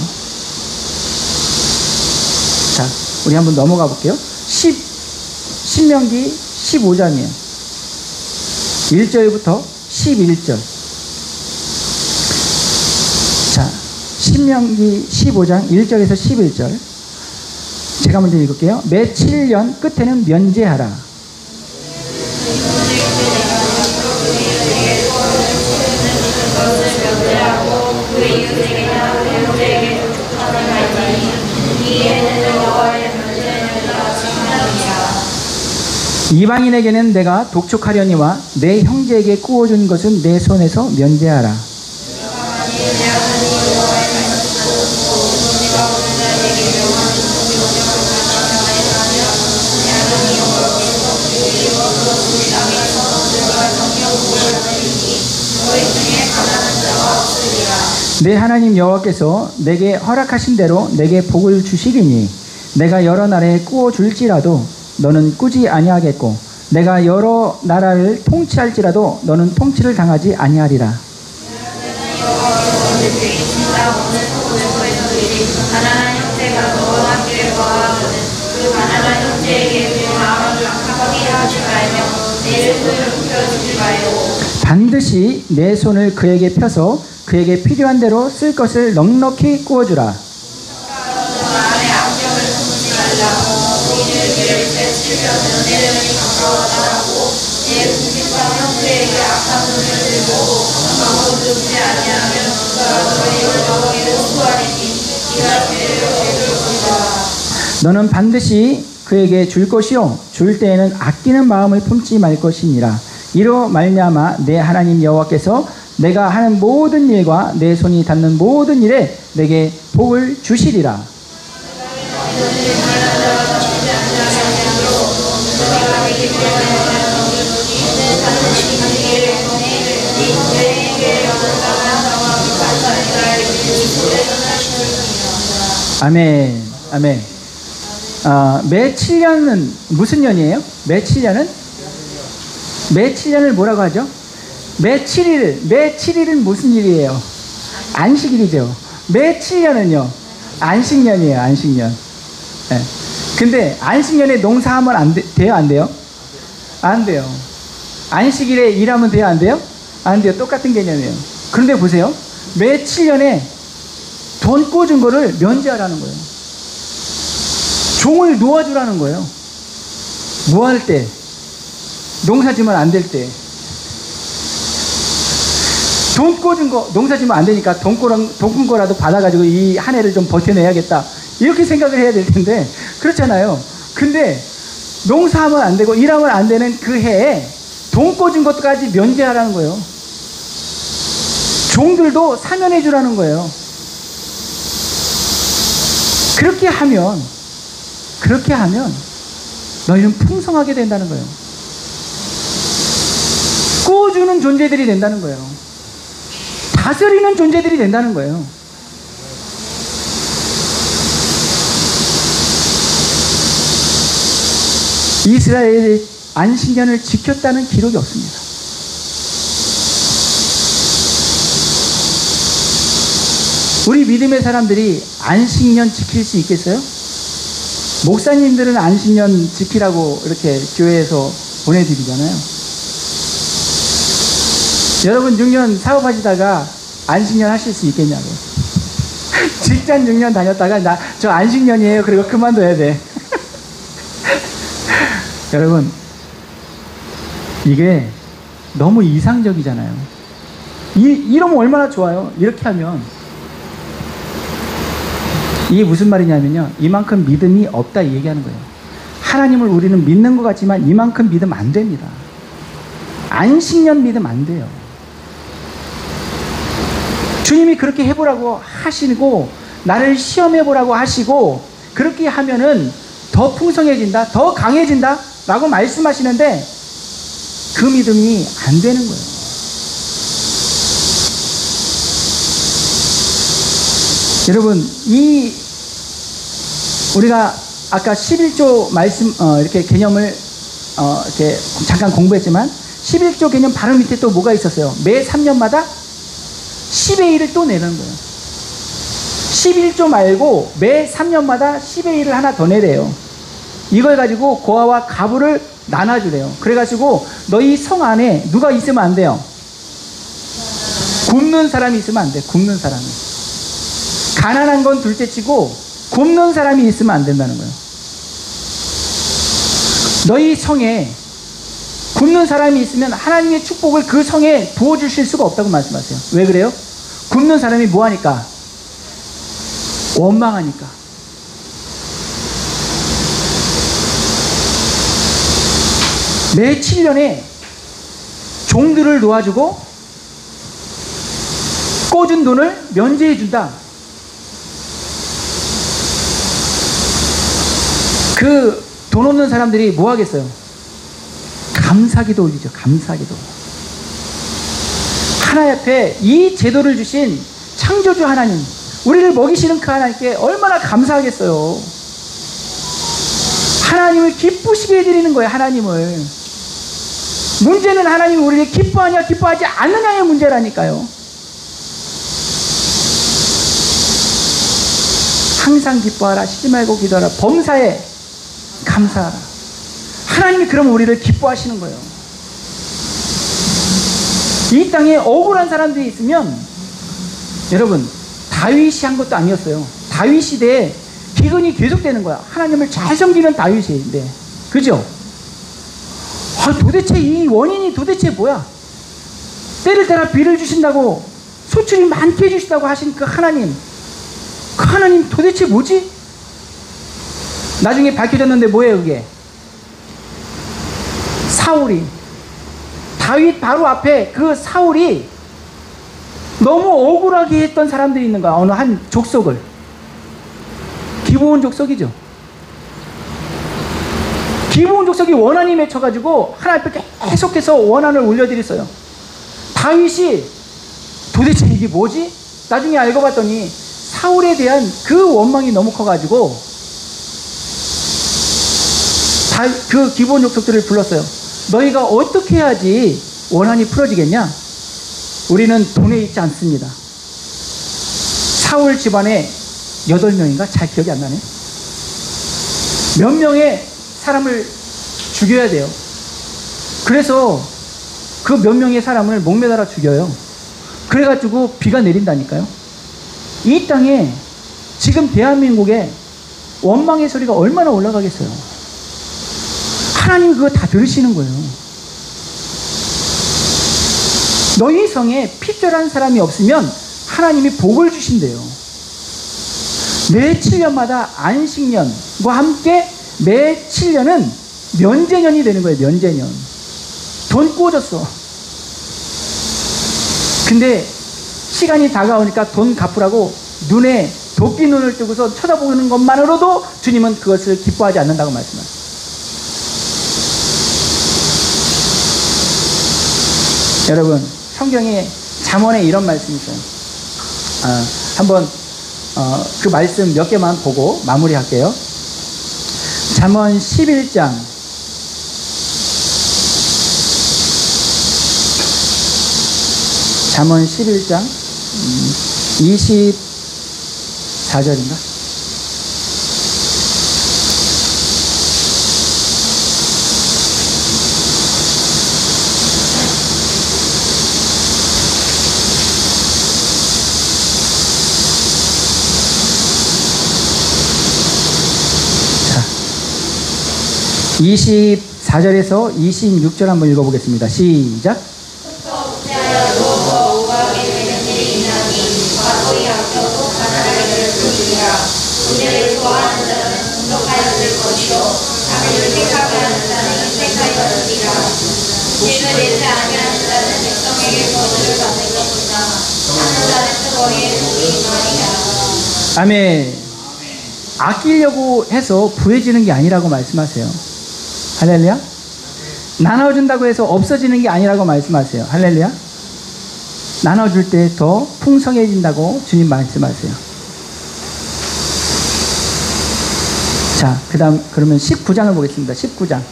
자, 우리 한번 넘어가 볼게요. 신명기 15장이에요. 1절부터 11절. 자, 신명기 15장 1절에서 11절. 제가 먼저 읽을게요. 매 7년 끝에는 면제하라. 이방인에게는 내가 독촉하려니와 내 형제에게 구워준 것은 내 손에서 면제하라. 내 하나님 여호와께서 내게 허락하신 대로 내게 복을 주시리니 내가 여러 나라에 구워줄지라도 너는 꾸지 아니하겠고 내가 여러 나라를 통치할지라도 너는 통치를 당하지 아니하리라. 반드시 내 손을 그에게 펴서 그에게 필요한 대로 쓸 것을 넉넉히 구워주라. 너는 반드시 그에게 줄 것이요 줄 때에는 아끼는 마음을 품지 말 것이니라. 이로 말미암아 내 하나님 여호와께서 내가 하는 모든 일과 내 손이 닿는 모든 일에 내게 복을 주시리라. 아멘. 아멘. 매 7년은 무슨 년이에요? 매 7년은? 매 7년을 뭐라고 하죠? 매 7일은 무슨 일이에요? 안식일이죠. 매 7년은요? 안식년이에요. 안식년. 네. 근데 안식년에 농사하면 돼요? 안 돼요? 안 돼요. 안식일에 일하면 돼요? 안 돼요? 안 돼요. 똑같은 개념이에요. 그런데 보세요. 매 7년에 돈 꽂은 거를 면제하라는 거예요. 종을 놓아주라는 거예요. 뭐 할 때? 농사 지면 안 될 때. 돈 꽂은 거, 농사 지면 안 되니까 돈 꾼 거라도 받아가지고 이 한 해를 좀 버텨내야겠다. 이렇게 생각을 해야 될 텐데, 그렇잖아요. 근데 농사하면 안 되고 일하면 안 되는 그 해에 돈 꽂은 것까지 면제하라는 거예요. 종들도 사면해 주라는 거예요. 그렇게 하면 너희는 풍성하게 된다는 거예요. 꾸어주는 존재들이 된다는 거예요. 다스리는 존재들이 된다는 거예요. 이스라엘이 안식년을 지켰다는 기록이 없습니다. 우리 믿음의 사람들이 안식년 지킬 수 있겠어요? 목사님들은 안식년 지키라고 이렇게 교회에서 보내드리잖아요. 여러분 6년 사업하시다가 안식년 하실 수 있겠냐고. 직장 6년 다녔다가 저 안식년이에요. 그리고 그만둬야 돼. 여러분, 이게 너무 이상적이잖아요. 이러면 얼마나 좋아요. 이렇게 하면. 이게 무슨 말이냐면요, 이만큼 믿음이 없다 이 얘기하는 거예요. 하나님을 우리는 믿는 것 같지만 이만큼 믿으면 안 됩니다. 안식년 믿으면 안 돼요. 주님이 그렇게 해보라고 하시고 나를 시험해보라고 하시고 그렇게 하면은 더 풍성해진다, 더 강해진다 라고 말씀하시는데 그 믿음이 안 되는 거예요. 여러분, 우리가 아까 11조 말씀, 이렇게 개념을, 이렇게 잠깐 공부했지만, 11조 개념 바로 밑에 또 뭐가 있었어요? 매 3년마다 10의 1을 또 내는 거예요. 11조 말고 매 3년마다 10의 1을 하나 더 내래요. 이걸 가지고 고아와 가부를 나눠주래요. 그래가지고 너희 성 안에 누가 있으면 안 돼요? 굶는 사람이 있으면 안 돼. 굶는 사람이. 가난한 건 둘째 치고 굶는 사람이 있으면 안 된다는 거예요. 너희 성에 굶는 사람이 있으면 하나님의 축복을 그 성에 부어주실 수가 없다고 말씀하세요. 왜 그래요? 굶는 사람이 뭐하니까? 원망하니까. 매 7년에 종들을 놓아주고 꿔준 돈을 면제해준다. 그 돈 없는 사람들이 뭐 하겠어요? 감사기도 올리죠. 감사기도. 하나님 앞에 이 제도를 주신 창조주 하나님, 우리를 먹이시는 그 하나님께 얼마나 감사하겠어요. 하나님을 기쁘시게 해드리는 거예요. 하나님을. 문제는 하나님이 우리를 기뻐하냐 기뻐하지 않느냐의 문제라니까요. 항상 기뻐하라. 쉬지 말고 기도하라. 범사에 감사하라. 하나님이 그럼 우리를 기뻐하시는 거예요. 이 땅에 억울한 사람들이 있으면, 여러분, 다윗이 한 것도 아니었어요. 다윗 시대에 기근이 계속되는 거야. 하나님을 잘 섬기는 다윗인데, 그죠? 도대체 이 원인이 도대체 뭐야? 때를 따라 비를 주신다고, 소출이 많게 해주신다고 하신 그 하나님, 그 하나님 도대체 뭐지? 나중에 밝혀졌는데 뭐예요 그게? 사울이, 다윗 바로 앞에 그 사울이 너무 억울하게 했던 사람들이 있는 거야. 어느 한 족속을. 기브온 족속이죠. 기브온 족속이 원한이 맺혀가지고 하나님 앞에 계속해서 원한을 올려드렸어요. 다윗이 도대체 이게 뭐지? 나중에 알고 봤더니 사울에 대한 그 원망이 너무 커가지고 그 기브온 족속들을 불렀어요. 너희가 어떻게 해야지 원한이 풀어지겠냐? 우리는 돈에 있지 않습니다. 사울 집안에 8명인가? 잘 기억이 안 나네. 몇 명의 사람을 죽여야 돼요. 그래서 그 몇 명의 사람을 목매달아 죽여요. 그래가지고 비가 내린다니까요. 이 땅에 지금 대한민국에 원망의 소리가 얼마나 올라가겠어요. 하나님이 그거 다 들으시는 거예요. 너희 성에 필절한 사람이 없으면 하나님이 복을 주신대요. 매 7년마다 안식년과 함께 매 7년은 면제년이 되는 거예요. 면제년. 돈 꿔줬어. 근데 시간이 다가오니까 돈 갚으라고 눈에 도끼 눈을 뜨고서 쳐다보는 것만으로도 주님은 그것을 기뻐하지 않는다고 말씀하셨어요. 여러분, 성경에 잠언에 이런 말씀이 있어요. 한번 그 말씀 몇 개만 보고 마무리할게요. 잠언 11장 24절인가? 24절에서 26절 한번 읽어보겠습니다. 시작. 아멘. 아끼려고 해서 부해지는 게 아니라고 말씀하세요. 할렐루야. 나눠준다고 해서 없어지는 게 아니라고 말씀하세요. 할렐루야. 나눠줄 때 더 풍성해진다고 주님 말씀하세요. 자, 그 다음 그러면 19장을 보겠습니다. 19장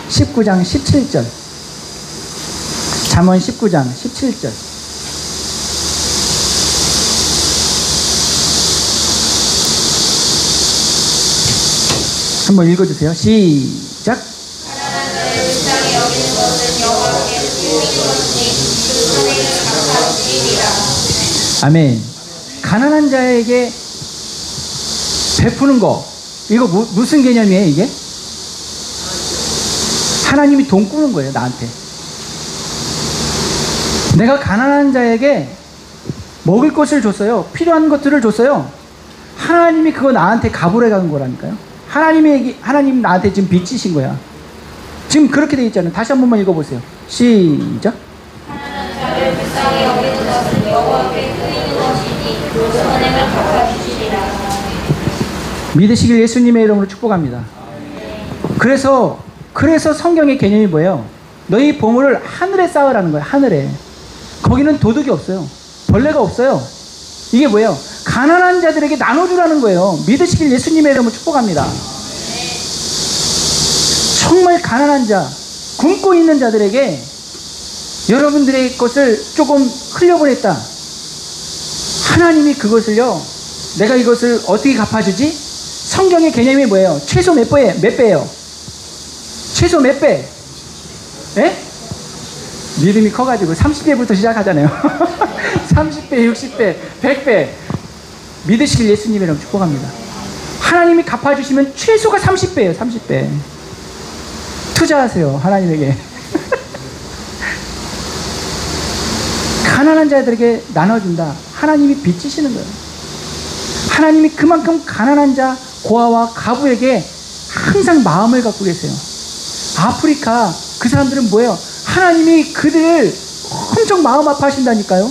17절. 잠언 19장 17절. 한번 읽어주세요. 시작. 아멘. 가난한 자에게 베푸는 거, 이거 무슨 개념이에요 이게? 하나님이 돈 꾸는 거예요 나한테. 내가 가난한 자에게 먹을 것을 줬어요. 필요한 것들을 줬어요. 하나님이 그거 나한테 값을 해간 거라니까요. 하나님 나한테 지금 빚지신 거야. 지금 그렇게 돼 있잖아요. 다시 한 번만 읽어보세요. 시작. 믿으시길 예수님의 이름으로 축복합니다. 그래서 성경의 개념이 뭐예요? 너희 보물을 하늘에 쌓으라는 거예요. 하늘에. 거기는 도둑이 없어요. 벌레가 없어요. 이게 뭐예요? 가난한 자들에게 나눠주라는 거예요. 믿으시길 예수님의 이름으로 축복합니다. 정말 가난한 자, 굶고 있는 자들에게 여러분들의 것을 조금 흘려보냈다. 하나님이 그것을요, 내가 이것을 어떻게 갚아주지? 성경의 개념이 뭐예요? 최소 몇 배예요? 최소 몇 배? 예? 믿음이 커가지고 30배부터 시작하잖아요. 30배, 60배, 100배. 믿으시길 예수님이라고 축복합니다. 하나님이 갚아주시면 최소가 30배예요. 30배. 투자하세요. 하나님에게. 가난한 자들에게 나눠준다. 하나님이 빚지시는 거예요. 하나님이 그만큼 가난한 자, 고아와 가부에게 항상 마음을 갖고 계세요. 아프리카 그 사람들은 뭐예요? 하나님이 그들을 엄청 마음 아파하신다니까요.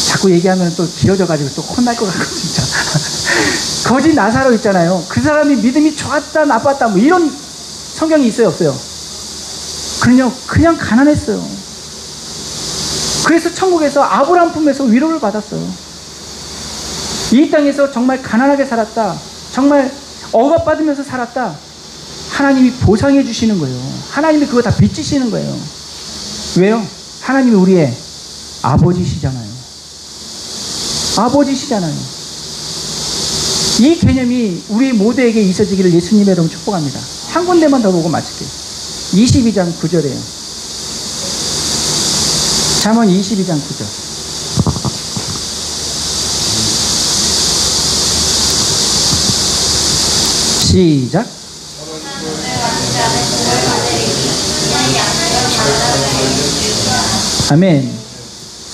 자꾸 얘기하면 또 길어져가지고 또 혼날 것 같고 진짜. 거지 나사로 있잖아요. 그 사람이 믿음이 좋았다 나빴다 뭐 이런 성경이 있어요 없어요? 그냥 가난했어요. 그래서 천국에서 아브라함 품에서 위로를 받았어요. 이 땅에서 정말 가난하게 살았다, 정말 억압받으면서 살았다, 하나님이 보상해 주시는 거예요. 하나님이 그거 다 빚지시는 거예요. 왜요? 하나님이 우리의 아버지시잖아요. 아버지시잖아요. 이 개념이 우리 모두에게 있어지기를 예수님의 이름으로 축복합니다. 한 군데만 더 보고 마칠게요. 22장 9절이에요. 잠언 22장 9절. 시작. 아멘.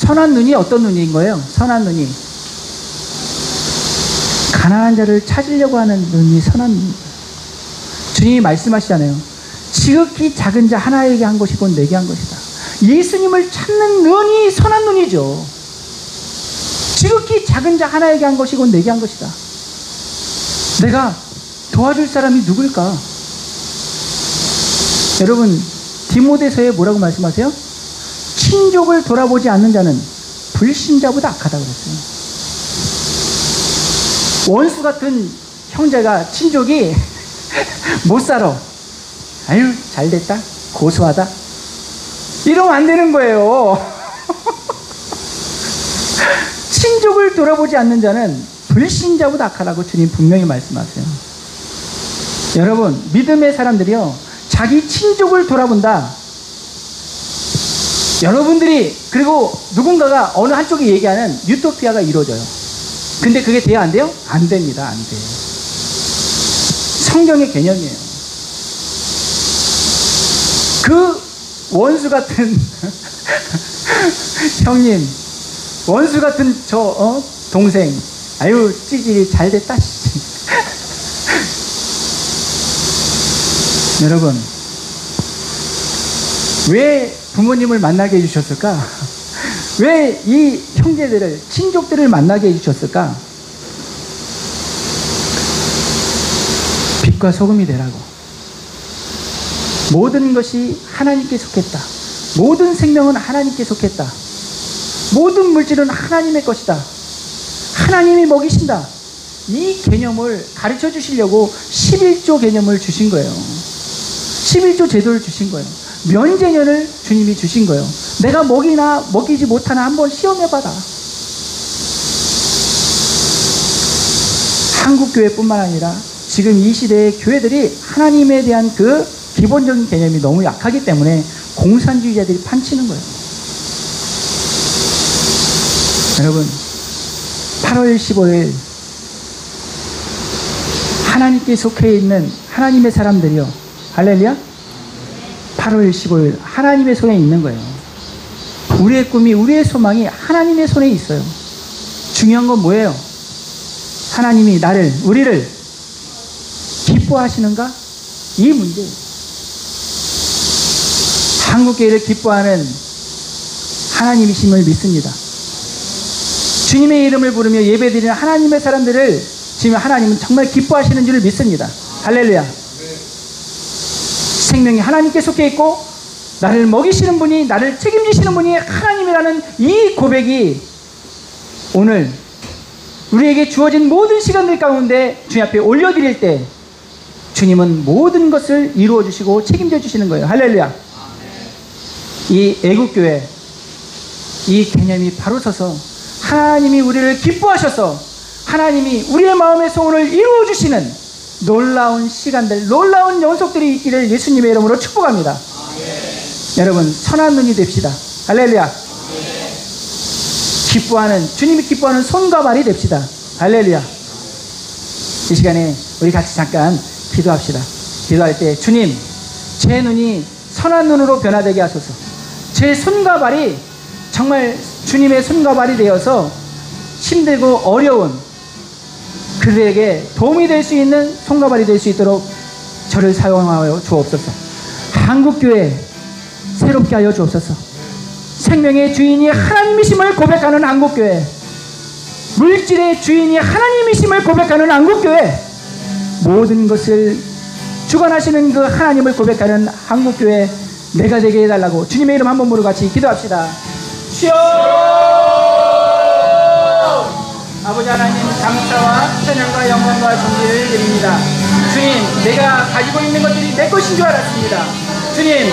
선한 눈이 어떤 눈인 거예요? 선한 눈이 가난한 자를 찾으려고 하는 눈이 선한 눈. 주님이 말씀하시잖아요. 지극히 작은 자 하나에게 한 것이 곧 내게 한 것이다. 예수님을 찾는 눈이 선한 눈이죠. 지극히 작은 자 하나에게 한 것이 곧 내게 한 것이다. 내가 도와줄 사람이 누굴까? 여러분, 디모데서에 뭐라고 말씀하세요? 친족을 돌아보지 않는 자는 불신자보다 악하다고 그랬어요. 원수 같은 형제가, 친족이 못 살아. 아유, 잘됐다, 고소하다, 이러면 안 되는 거예요. 친족을 돌아보지 않는 자는 불신자보다 악하다고 주님 분명히 말씀하세요. 여러분, 믿음의 사람들이요, 자기 친족을 돌아본다. 여러분들이, 그리고 누군가가 어느 한쪽이 얘기하는 유토피아가 이루어져요. 근데 그게 돼야 안 돼요? 안 됩니다. 안 돼요. 성경의 개념이에요. 그 원수 같은 형님, 원수 같은 동생, 아유 찌질이 잘 됐다. 여러분, 왜 부모님을 만나게 해주셨을까? 왜 이 형제들을, 친족들을 만나게 해주셨을까? 빛과 소금이 되라고. 모든 것이 하나님께 속했다. 모든 생명은 하나님께 속했다. 모든 물질은 하나님의 것이다. 하나님이 먹이신다. 이 개념을 가르쳐 주시려고 11조 개념을 주신 거예요. 11조 제도를 주신 거예요. 면제년을 주님이 주신 거예요. 내가 먹이나 먹이지 못하나 한번 시험해봐라. 한국교회뿐만 아니라 지금 이 시대의 교회들이 하나님에 대한 그 기본적인 개념이 너무 약하기 때문에 공산주의자들이 판치는 거예요. 여러분, 8월 15일 하나님께 속해 있는 하나님의 사람들이요, 할렐루야, 8월 15일 하나님의 손에 있는 거예요. 우리의 꿈이, 우리의 소망이 하나님의 손에 있어요. 중요한 건 뭐예요? 하나님이 나를, 우리를 기뻐하시는가? 이 문제예요. 한국교회를 기뻐하는 하나님이심을 믿습니다. 주님의 이름을 부르며 예배드리는 하나님의 사람들을 지금 하나님은 정말 기뻐하시는 줄 믿습니다. 할렐루야. 생명이 하나님께 속해 있고 나를 먹이시는 분이, 나를 책임지시는 분이 하나님이라는 이 고백이 오늘 우리에게 주어진 모든 시간들 가운데 주님 앞에 올려드릴 때 주님은 모든 것을 이루어 주시고 책임져 주시는 거예요. 할렐루야. 이 애국교회, 이 개념이 바로 서서 하나님이 우리를 기뻐하셔서 하나님이 우리의 마음의 소원을 이루어 주시는 놀라운 시간들, 놀라운 연속들이 있기를 예수님의 이름으로 축복합니다. 여러분, 선한 눈이 됩시다. 할렐루야. 기뻐하는, 주님이 기뻐하는 손과 발이 됩시다. 할렐루야. 이 시간에 우리 같이 잠깐 기도합시다. 기도할 때 주님, 제 눈이 선한 눈으로 변화되게 하소서. 제 손과 발이 정말 주님의 손과 발이 되어서 힘들고 어려운 그들에게 도움이 될 수 있는 손과 발이 될 수 있도록 저를 사용하여 주옵소서. 한국교회 새롭게 하여 주옵소서. 생명의 주인이 하나님이심을 고백하는 한국교회, 물질의 주인이 하나님이심을 고백하는 한국교회, 모든 것을 주관하시는 그 하나님을 고백하는 한국교회 내가 되게 해달라고 주님의 이름 한번 부르고 같이 기도합시다. 주여! 아버지 하나님, 감사와 찬양과 영광과 존귀를 드립니다. 주님, 내가 가지고 있는 것들이 내 것인 줄 알았습니다. 주님,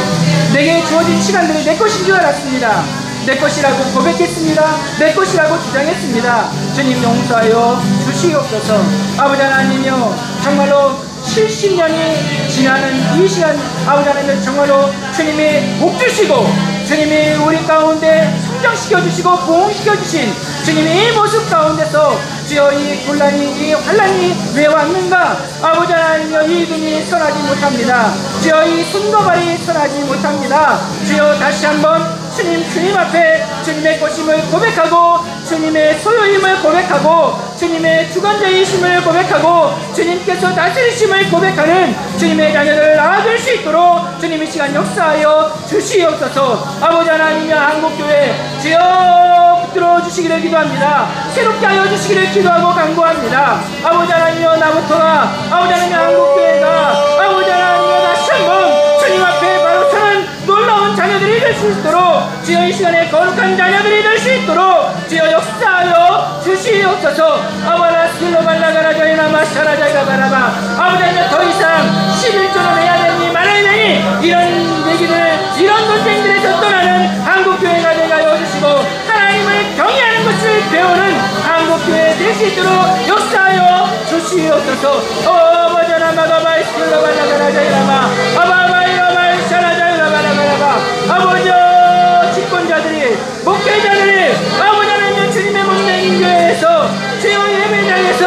내게 주어진 시간들이 내 것인 줄 알았습니다. 내 것이라고 고백했습니다. 내 것이라고 주장했습니다. 주님, 용서하여 주시옵소서. 아버지 하나님이여, 정말로 70년이 지나는 이 시간, 아버지 하나님, 정말로 주님이 복 주시고 주님이 우리 가운데 성장시켜 주시고 보응시켜 주신 주님의 이 모습 가운데서 주여 이 곤란이, 이 환란이 왜 왔는가? 아버지 하나님여, 이 눈이 선하지 못합니다. 주여 이 손과 발이 선하지 못합니다. 주여 다시 한번 주님 앞에 주님의 것임을 고백하고 주님의 소유임을 고백하고 주님의 주관자이심을 고백하고 주님께서 다스리심을 고백하는 주님의 자녀들을 낳아줄 수 있도록 주님 이 시간 역사하여 주시옵소서. 아버지 하나님의 한국교회 주여 붙들어 주시기를 기도합니다. 새롭게 하여 주시기를 기도하고 간구합니다. 아버지 하나님여, 나부터가 아버지 하나님의 한국교회가 아버지 하나님여 다시 한번 주님 앞에 바로 서는 놀라운 자녀들이 될 수 있도록 주여 이 시간에 거룩한 자녀들이 될 수 있도록 주여 역사하여 주시옵소서. 아바라 스킬로 발라가라자이나 마샤라자이가 바라바. 아버지 하나님, 더 이상 11조는 해야 되니 말아야 되니 이런 얘기들, 이런 논쟁들에서 떠나는 한국교회가 되게 하여 주시고 하나님을 경외하는 것을 배우는 한국교회 될 수 있도록 역사하여 주시옵소서. 아버지 하나님, 마가바이 스킬로 발라가라자이나마 아바바이라바이 샤라자이나 바라바라바. 아버지여, 집권자들이, 목회자들이 아버지 하나님 주님의 몸된 인교회에서 주여 예배장에서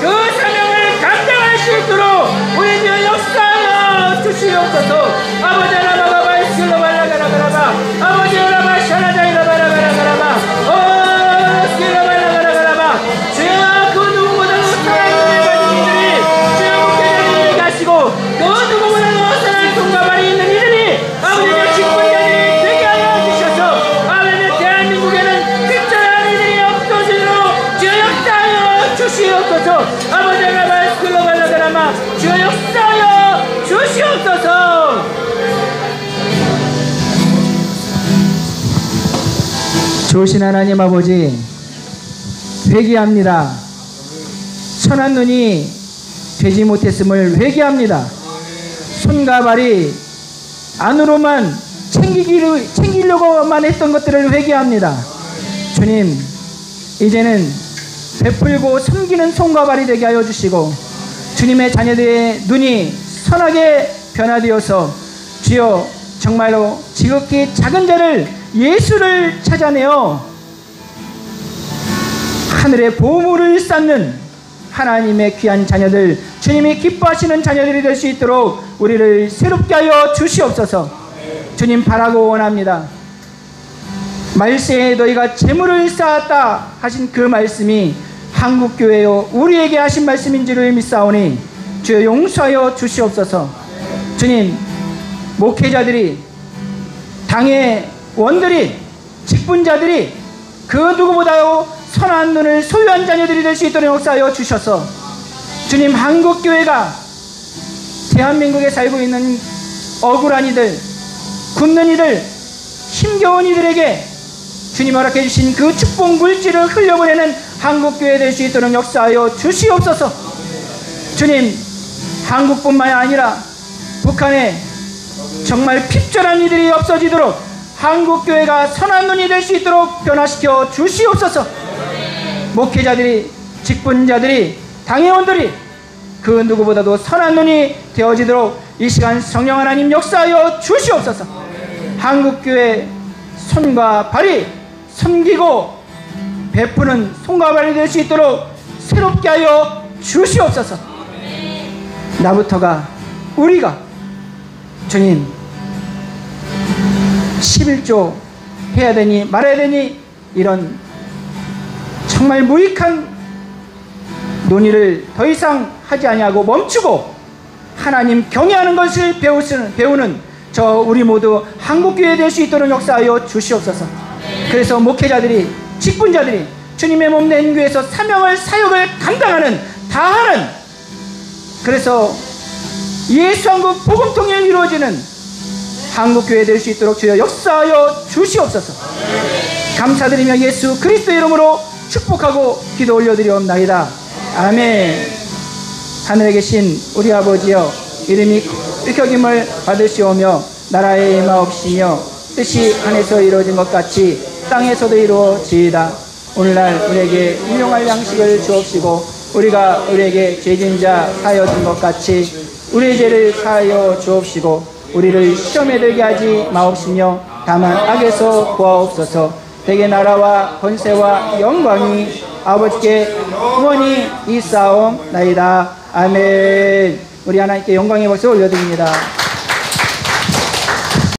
그 사명을 감당할 수 있도록 우리 주시옵소서. 아버지 라바가 바이스킬로 발라가라가라바 아버지 라바 샤라자이라 바라가라가라바 오 스킬로 발라가라가라바 주여 그 누구보다도 사랑을 가진 이들이 주여 목회자들이 가시고 그 누구보다도 사랑의 통과발이 있는 이들이 아버지의 직분자들이 되게 하여 주셔서 아버지 대한민국에는 특별한 이들이 없어지도록 주여 역사하여 주시옵소서. 아버지 라바 스킬로 발라가라마 주여 역사하여 주시옵소서. 좋으신 하나님 아버지, 회개합니다. 선한 눈이 되지 못했음을 회개합니다. 손과 발이 안으로만 챙기려고만 했던 것들을 회개합니다. 주님, 이제는 베풀고 섬기는 손과 발이 되게 하여 주시고 주님의 자녀들의 눈이 선하게 변화되어서 주여 정말로 지극히 작은 자를 예수를 찾아내어 하늘의 보물을 쌓는 하나님의 귀한 자녀들, 주님이 기뻐하시는 자녀들이 될 수 있도록 우리를 새롭게 하여 주시옵소서. 주님 바라고 원합니다. 말세에 너희가 재물을 쌓았다 하신 그 말씀이 한국교회요 우리에게 하신 말씀인 줄을 믿사오니 주여 용서하여 주시옵소서. 주님, 목회자들이, 당의 원들이, 직분자들이 그 누구보다도 선한 눈을 소유한 자녀들이 될 수 있도록 역사하여 주셔서 주님, 한국교회가 대한민국에 살고 있는 억울한 이들, 굶는 이들, 힘겨운 이들에게 주님 허락해 주신 그 축복 물질을 흘려보내는 한국교회 될 수 있도록 역사하여 주시옵소서. 주님, 한국뿐만 아니라 북한에 정말 핍절한 이들이 없어지도록 한국교회가 선한 눈이 될 수 있도록 변화시켜 주시옵소서. 목회자들이, 직분자들이, 당회원들이 그 누구보다도 선한 눈이 되어지도록 이 시간 성령 하나님 역사하여 주시옵소서. 한국교회 손과 발이 섬기고 베푸는 손과 발이 될 수 있도록 새롭게 하여 주시옵소서. 나부터가, 우리가 주님 11조 해야 되니 말아야 되니 이런 정말 무익한 논의를 더 이상 하지 아니하고 멈추고 하나님 경외하는 것을 배우는 저 우리 모두 한국교회 될 수 있도록 역사하여 주시옵소서. 그래서 목회자들이, 직분자들이 주님의 몸 된 교회에서 사명을, 사역을 감당하는, 다하는, 그래서 예수한국 복음통일 이루어지는 한국교회 될 수 있도록 주여 역사하여 주시옵소서. 감사드리며 예수 그리스도 이름으로 축복하고 기도 올려드리옵나이다. 아멘. 하늘에 계신 우리 아버지여, 이름이 일격임을 받으시오며 나라의 임하옵시며 뜻이 하늘에서 이루어진 것 같이 땅에서도 이루어지이다. 오늘날 우리에게 일용할 양식을 주옵시고 우리가 우리에게 죄진 자 사하여 준 것 같이 우리의 죄를 사하여 주옵시고 우리를 시험에 들게 하지 마옵시며 다만 악에서 구하옵소서. 대개 나라와 권세와 영광이 아버지께 영원히 있사옵나이다. 아멘. 우리 하나님께 영광의 박수 올려드립니다.